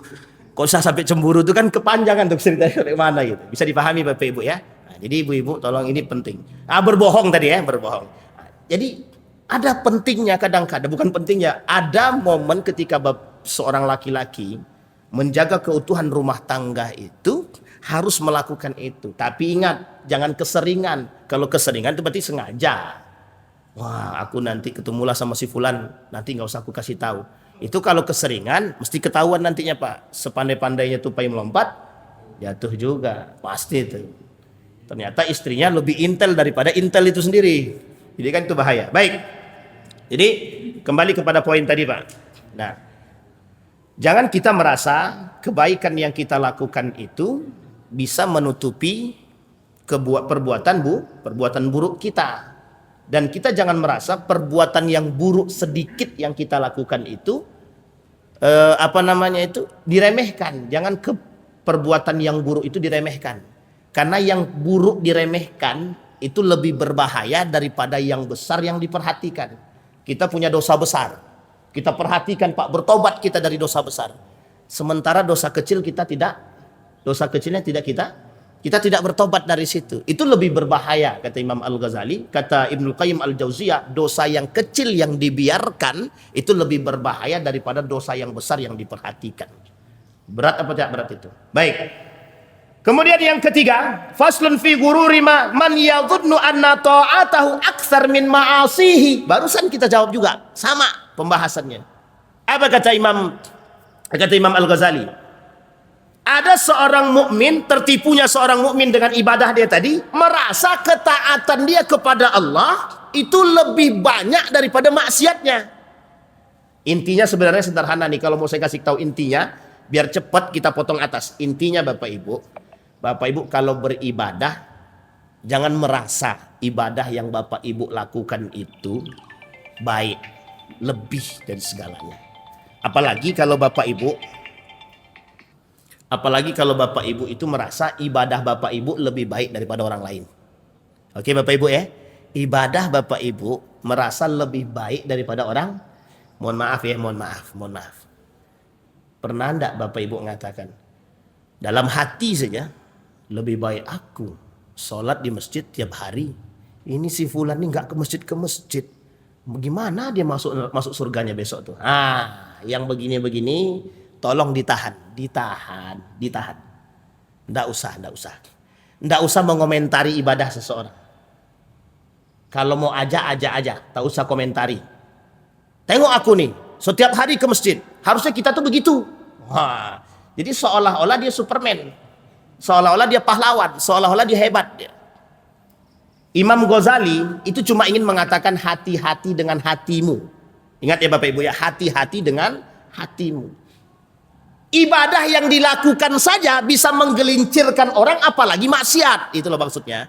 Kok usah sampai cemburu itu kan kepanjangan untuk ceritanya sampai mana gitu. Bisa dipahami Bapak Ibu ya. Nah, jadi ibu-ibu tolong ini penting. Berbohong tadi ya, berbohong. Nah, jadi ada pentingnya kadang-kadang, bukan pentingnya. Ada momen ketika seorang laki-laki menjaga keutuhan rumah tangga itu harus melakukan itu. Tapi ingat, jangan keseringan. Kalau keseringan itu berarti sengaja. Wah, aku nanti ketemulah sama si fulan, nanti nggak usah aku kasih tahu. Itu kalau keseringan mesti ketahuan nantinya Pak. Sepandai-pandainya tupai melompat, jatuh juga. Pasti itu. Ternyata istrinya lebih intel daripada intel itu sendiri. Jadi kan itu bahaya. Baik. Jadi kembali kepada poin tadi Pak. Nah, jangan kita merasa kebaikan yang kita lakukan itu bisa menutupi perbuatan buruk kita. Dan kita jangan merasa perbuatan yang buruk sedikit yang kita lakukan itu diremehkan. Jangan perbuatan yang buruk itu diremehkan. Karena yang buruk diremehkan itu lebih berbahaya daripada yang besar yang diperhatikan. Kita punya dosa besar. Kita perhatikan Pak, bertobat kita dari dosa besar. Sementara dosa kecilnya kita tidak bertobat dari situ. Itu lebih berbahaya kata Imam Al-Ghazali, kata Ibnu Qayyim Al-Jauziyah, dosa yang kecil yang dibiarkan itu lebih berbahaya daripada dosa yang besar yang diperhatikan. Berat apa tidak berat itu? Baik. Kemudian yang ketiga, faslun fi gururi man yadhunnu anna ta'atahu aktsar min ma'asihi. Barusan kita jawab juga, sama pembahasannya. Apa kata Imam Al-Ghazali? Ada seorang mukmin, tertipunya seorang mukmin dengan ibadah dia tadi, merasa ketaatan dia kepada Allah itu lebih banyak daripada maksiatnya. Intinya sebenarnya sederhana nih, kalau mau saya kasih tahu intinya, biar cepat kita potong atas. Intinya Bapak Ibu kalau beribadah, jangan merasa ibadah yang Bapak Ibu lakukan itu baik, lebih dari segalanya. Apalagi kalau Bapak Ibu itu merasa ibadah Bapak Ibu lebih baik daripada orang lain. Oke Bapak Ibu ya, ibadah Bapak Ibu merasa lebih baik daripada orang. Mohon maaf. Pernah enggak Bapak Ibu mengatakan, dalam hati saja, lebih baik aku sholat di masjid tiap hari. Ini si fulan ini nggak ke masjid. Bagaimana dia masuk surganya besok tuh? Yang begini tolong ditahan. Nggak usah mengomentari ibadah seseorang. Kalau mau aja, tak usah komentari. Tengok aku nih, setiap hari ke masjid. Harusnya kita tuh begitu. Jadi seolah-olah dia Superman. Seolah-olah dia pahlawan. Seolah-olah dia hebat. Imam Ghazali itu cuma ingin mengatakan hati-hati dengan hatimu. Ingat ya Bapak Ibu ya, hati-hati dengan hatimu. Ibadah yang dilakukan saja bisa menggelincirkan orang, apalagi maksiat. Itulah maksudnya.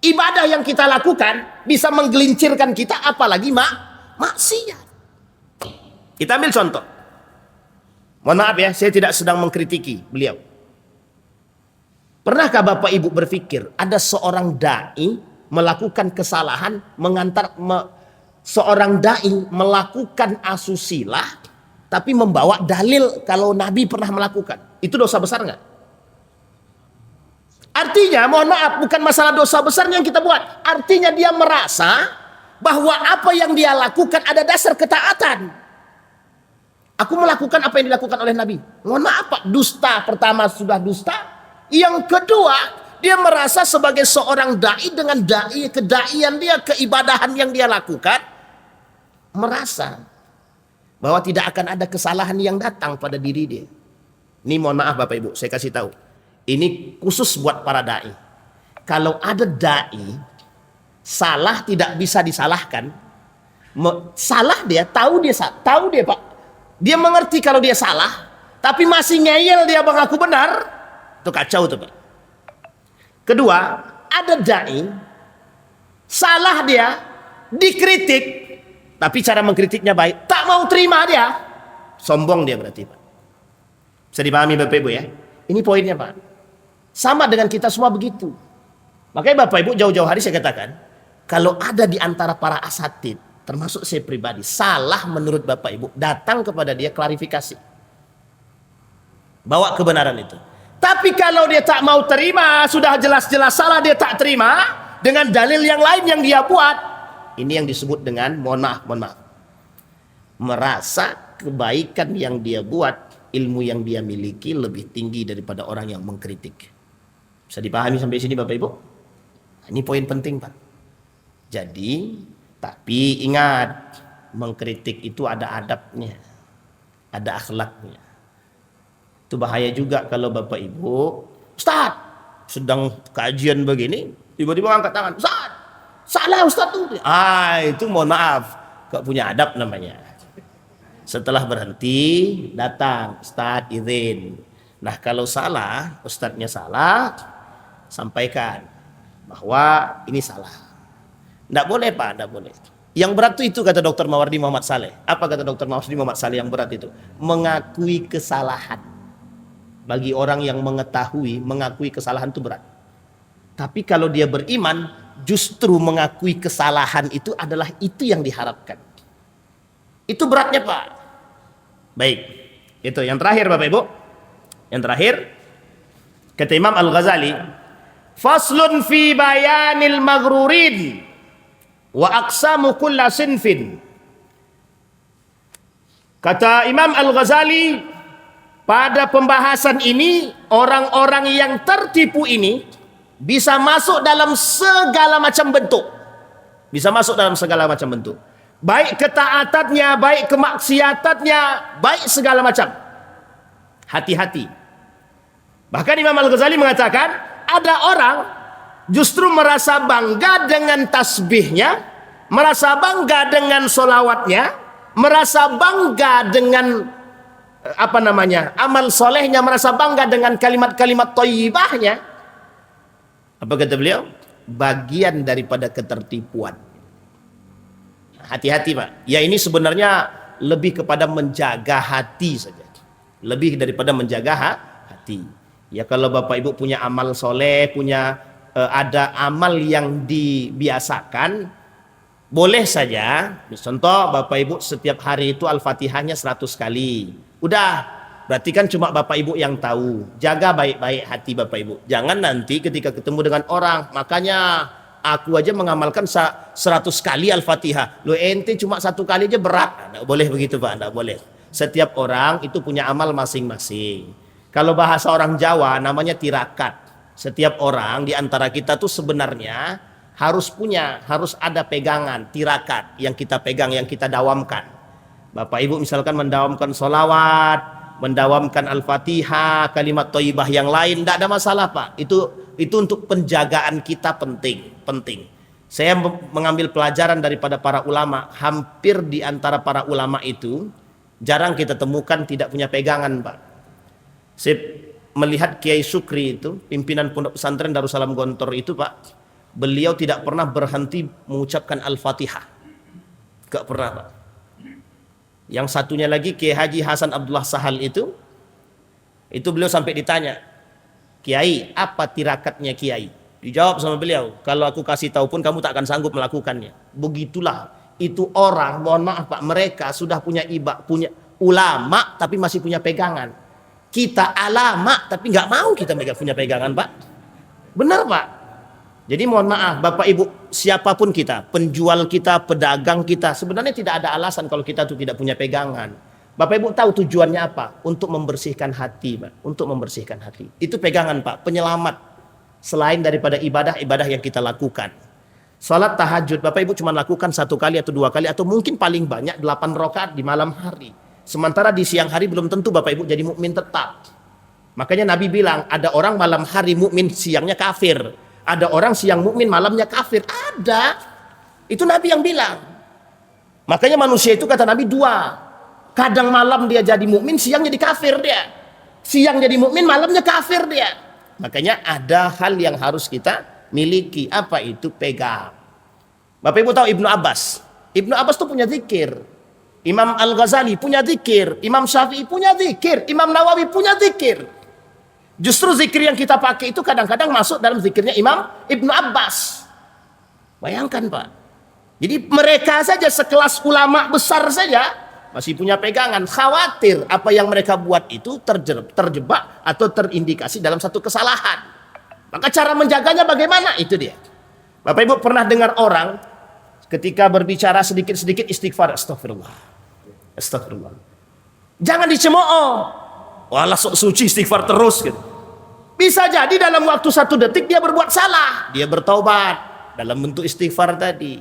Ibadah yang kita lakukan bisa menggelincirkan kita, apalagi maksiat. Kita ambil contoh. Mohon maaf ya, saya tidak sedang mengkritiki beliau. Pernahkah Bapak Ibu berpikir ada seorang dai melakukan kesalahan, seorang dai melakukan asusila tapi membawa dalil kalau Nabi pernah melakukan? Itu dosa besar nggak? Artinya, mohon maaf, bukan masalah dosa besarnya yang kita buat. Artinya dia merasa bahwa apa yang dia lakukan ada dasar ketaatan. Aku melakukan apa yang dilakukan oleh Nabi. Mohon maaf Pak, dusta. Pertama sudah dusta. Yang kedua, dia merasa sebagai seorang dai dengan kedaian dia, keibadahan yang dia lakukan, merasa bahwa tidak akan ada kesalahan yang datang pada diri dia. Ini mohon maaf Bapak Ibu, saya kasih tahu. Ini khusus buat para dai. Kalau ada dai salah tidak bisa disalahkan. Salah dia, tahu dia Pak. Dia mengerti kalau dia salah, tapi masih ngeyel dia mengaku benar. Itu kacau tuh Pak. Kedua, ada dai salah dia, dikritik, tapi cara mengkritiknya baik, tak mau terima dia. Sombong dia berarti Pak. Bisa dipahami Bapak Ibu ya? Ini poinnya Pak. Sama dengan kita semua begitu. Makanya Bapak Ibu jauh-jauh hari saya katakan, kalau ada di antara para asatid, termasuk saya pribadi, salah menurut Bapak Ibu, datang kepada dia klarifikasi. Bawa kebenaran itu. Tapi kalau dia tak mau terima, sudah jelas-jelas salah, dia tak terima, dengan dalil yang lain yang dia buat, ini yang disebut dengan, mohon maaf, merasa kebaikan yang dia buat, ilmu yang dia miliki lebih tinggi daripada orang yang mengkritik. Bisa dipahami sampai sini Bapak Ibu? Ini poin penting Pak. Jadi, tapi ingat, mengkritik itu ada adabnya, ada akhlaknya. Itu bahaya juga kalau Bapak Ibu, Ustaz, sedang kajian begini, tiba-tiba angkat tangan, Ustaz, salah Ustaz tuh. Itu mohon maaf, gak punya adab namanya. Setelah berhenti, datang, Ustaz izin. Nah kalau salah, Ustaznya salah, sampaikan bahwa ini salah. Nggak boleh Pak, nggak boleh. Yang berat itu kata Dr. Mawardi Muhammad Saleh. Apa kata Dr. Mawardi Muhammad Saleh yang berat itu? Mengakui kesalahan. Bagi orang yang mengakui kesalahan itu berat. Tapi kalau dia beriman, justru mengakui kesalahan itu adalah itu yang diharapkan. Itu beratnya Pak. Baik, itu yang terakhir Bapak Ibu. Yang terakhir, kata Imam Al-Ghazali, faslun fi bayanil maghrurin wa aqsamu kulla sinfin. Kata Imam Al-Ghazali, pada pembahasan ini orang-orang yang tertipu ini bisa masuk dalam segala macam bentuk. Bisa masuk dalam segala macam bentuk. Baik ketaatannya, baik kemaksiatannya, baik segala macam. Hati-hati. Bahkan Imam Al-Ghazali mengatakan, ada orang justru merasa bangga dengan tasbihnya, merasa bangga dengan solawatnya, merasa bangga dengan amal solehnya, merasa bangga dengan kalimat-kalimat thayyibahnya. Apa kata beliau? Bagian daripada ketertipuan. Hati-hati Pak. Ya ini sebenarnya lebih kepada menjaga hati saja. Lebih daripada menjaga hati. Ya kalau Bapak Ibu punya amal soleh, punya ada amal yang dibiasakan, boleh saja. Contoh Bapak Ibu setiap hari itu Al-Fatihahnya 100 kali. Udah, berarti kan cuma Bapak Ibu yang tahu. Jaga baik-baik hati Bapak Ibu. Jangan nanti ketika ketemu dengan orang, makanya aku aja mengamalkan 100 kali Al-Fatihah. Lo ente cuma 1 kali aja berat. Nggak boleh begitu Pak, nggak boleh. Setiap orang itu punya amal masing-masing. Kalau bahasa orang Jawa namanya tirakat. Setiap orang di antara kita tuh sebenarnya harus ada pegangan, tirakat yang kita pegang, yang kita dawamkan. Bapak Ibu misalkan mendawamkan solawat, mendawamkan Al-Fatihah, kalimat thayyibah yang lain, tidak ada masalah Pak. Itu untuk penjagaan kita penting. Saya mengambil pelajaran daripada para ulama. Hampir di antara para ulama itu jarang kita temukan tidak punya pegangan Pak. Saya melihat Kiai Sukri itu, pimpinan pondok pesantren Darussalam Gontor itu Pak, beliau tidak pernah berhenti mengucapkan Al-Fatihah. Gak pernah Pak. Yang satunya lagi Kiai Haji Hasan Abdullah Sahal itu beliau sampai ditanya, Kiai, apa tirakatnya Kiai? Dijawab sama beliau, kalau aku kasih tahu pun kamu tak akan sanggup melakukannya. Begitulah itu orang, mohon maaf Pak, mereka sudah punya punya ulama tapi masih punya pegangan. Kita alama tapi nggak mau kita punya pegangan Pak. Benar Pak. Jadi mohon maaf Bapak Ibu, siapapun kita, penjual kita, pedagang kita, sebenarnya tidak ada alasan kalau kita tuh tidak punya pegangan. Bapak Ibu tahu tujuannya apa? Untuk membersihkan hati Pak. Untuk membersihkan hati. Itu pegangan Pak, penyelamat. Selain daripada ibadah yang kita lakukan. Salat tahajud Bapak Ibu cuma lakukan 1 kali atau 2 kali, atau mungkin paling banyak 8 rakaat di malam hari. Sementara di siang hari belum tentu Bapak Ibu jadi mukmin tetap. Makanya Nabi bilang ada orang malam hari mukmin, siangnya kafir. Ada orang siang mukmin malamnya kafir. Ada. Itu Nabi yang bilang. Makanya manusia itu kata Nabi 2. Kadang malam dia jadi mukmin, siang jadi kafir dia. Siang jadi mukmin, malamnya kafir dia. Makanya ada hal yang harus kita miliki. Apa itu? Pegang. Bapak Ibu tahu Ibnu Abbas. Ibnu Abbas tuh punya zikir. Imam Al-Ghazali punya zikir, Imam Syafi'i punya zikir, Imam Nawawi punya zikir. Justru zikir yang kita pakai itu kadang-kadang masuk dalam zikirnya Imam Ibnu Abbas. Bayangkan Pak. Jadi mereka saja sekelas ulama besar saja masih punya pegangan. Khawatir apa yang mereka buat itu terjebak atau terindikasi dalam satu kesalahan. Maka cara menjaganya bagaimana? Itu dia. Bapak Ibu pernah dengar orang ketika berbicara sedikit-sedikit istighfar, astagfirullah. Astagfirullah. Jangan dicemooh. Walah sok suci istighfar terus gitu. Bisa jadi dalam waktu 1 detik dia berbuat salah, dia bertaubat dalam bentuk istighfar tadi.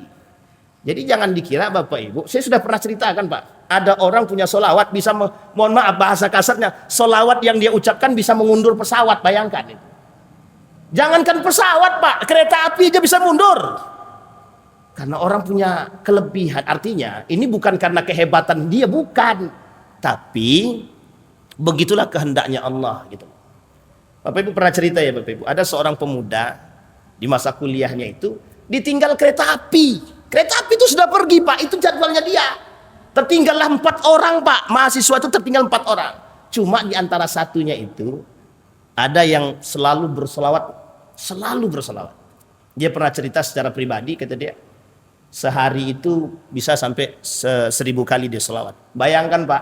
Jadi jangan dikira Bapak Ibu, saya sudah pernah ceritakan Pak, ada orang punya solawat bisa, mohon maaf bahasa kasarnya, solawat yang dia ucapkan bisa mengundur pesawat, bayangkan itu. Jangankan pesawat Pak, kereta api aja bisa mundur. Karena orang punya kelebihan, artinya ini bukan karena kehebatan dia, bukan. Tapi begitulah kehendaknya Allah gitu. Bapak Ibu pernah cerita ya Bapak Ibu, ada seorang pemuda di masa kuliahnya itu ditinggal kereta api. Kereta api itu sudah pergi Pak, itu jadwalnya dia. Tertinggallah 4 orang Pak, mahasiswa itu tertinggal 4 orang. Cuma di antara satunya itu ada yang selalu berselawat. Dia pernah cerita secara pribadi, kata dia, sehari itu bisa sampai 1000 kali dia selawat. Bayangkan Pak,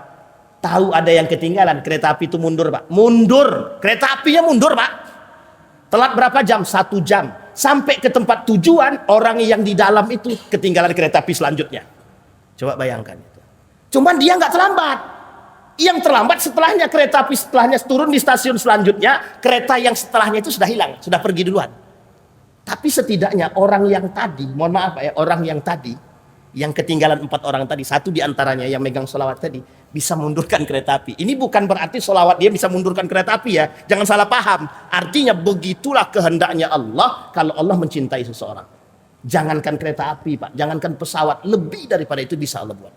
tahu ada yang ketinggalan, kereta api itu mundur Pak. Mundur, kereta apinya mundur Pak. Telat berapa jam? 1 jam. Sampai ke tempat tujuan, orang yang di dalam itu ketinggalan kereta api selanjutnya. Coba bayangkan itu. Cuman dia nggak terlambat. Yang terlambat setelahnya, kereta api setelahnya turun di stasiun selanjutnya, kereta yang setelahnya itu sudah hilang, sudah pergi duluan. Tapi setidaknya orang yang tadi, mohon maaf ya, orang yang tadi, yang ketinggalan 4 orang tadi, satu di antaranya yang megang solawat tadi, bisa mundurkan kereta api. Ini bukan berarti solawat dia bisa mundurkan kereta api ya, jangan salah paham. Artinya begitulah kehendaknya Allah kalau Allah mencintai seseorang. Jangankan kereta api Pak, jangankan pesawat, lebih daripada itu bisa Allah buat.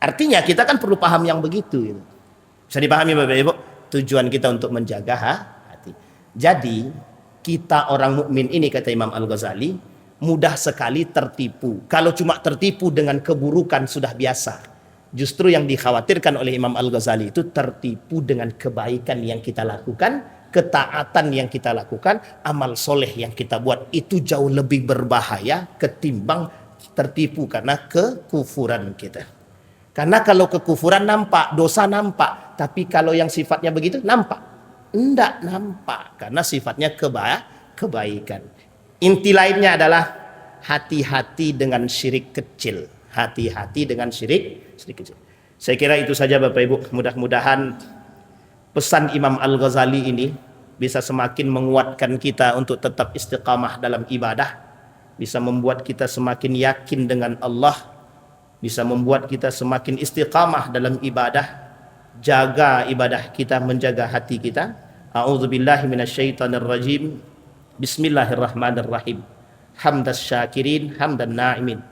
Artinya kita kan perlu paham yang begitu. Gitu. Bisa dipahami Bapak Ibu? Tujuan kita untuk menjaga hati. Jadi kita orang mukmin ini, kata Imam Al-Ghazali, mudah sekali tertipu. Kalau cuma tertipu dengan keburukan sudah biasa. Justru yang dikhawatirkan oleh Imam Al-Ghazali itu tertipu dengan kebaikan yang kita lakukan, ketaatan yang kita lakukan, amal soleh yang kita buat. Itu jauh lebih berbahaya ketimbang tertipu karena kekufuran kita. Karena kalau kekufuran nampak, dosa nampak. Tapi kalau yang sifatnya begitu, nampak? Enggak nampak. Karena sifatnya kebaikan. Inti lainnya adalah hati-hati dengan syirik kecil. Hati-hati dengan syirik kecil. Saya kira itu saja Bapak Ibu. Mudah-mudahan pesan Imam Al-Ghazali ini bisa semakin menguatkan kita untuk tetap istiqamah dalam ibadah. Bisa membuat kita semakin yakin dengan Allah. Bisa membuat kita semakin istiqamah dalam ibadah. Jaga ibadah kita, menjaga hati kita. A'udzubillahi minasyaitonirrajim. Bismillahirrahmanirrahim. Hamdas syakirin, hamdan na'imin.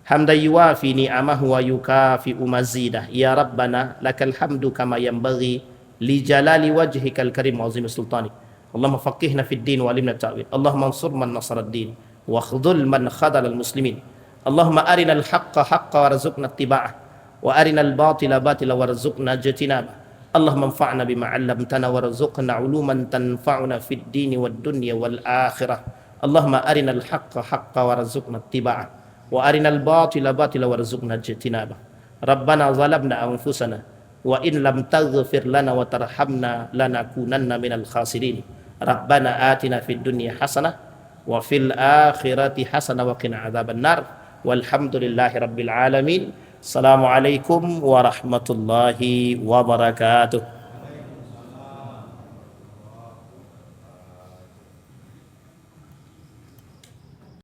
Hamdan yuwafi ni'amahu wa yukafi'u mazidah. Ya Rabbana lakal hamdu kama yanbaghi li jalali wajhikal karim wa azimi sultani. Allahumma faqihna fid din wa alimna ta'wil. Allahumma ansur man nasara ad-din wa khudhul man khadala al-muslimin. Allahumma arinal haqqa haqqa warzuqna ittiba'ah wa arinal batila batila warzuqna ijtinabah. Allahumma anfa'na bima 'allamtana warzuqna 'uluman tanfa'una fid dini wad dunya wal akhirah. Allahumma arinal haqqa haqqa warzuqna ittiba'ah wa arinal batila batila warzuqna ijtinabah. Rabbana zalamna anfusana wa in lam taghfir lana wa tarhamna lanakunanna minal khasirin. Rabbana atina fid dunya hasanah wa fil akhirati hasanah wa qina adzabannar. Walhamdulillahi rabbil alamin. Assalamualaikum warahmatullahi wabarakatuh.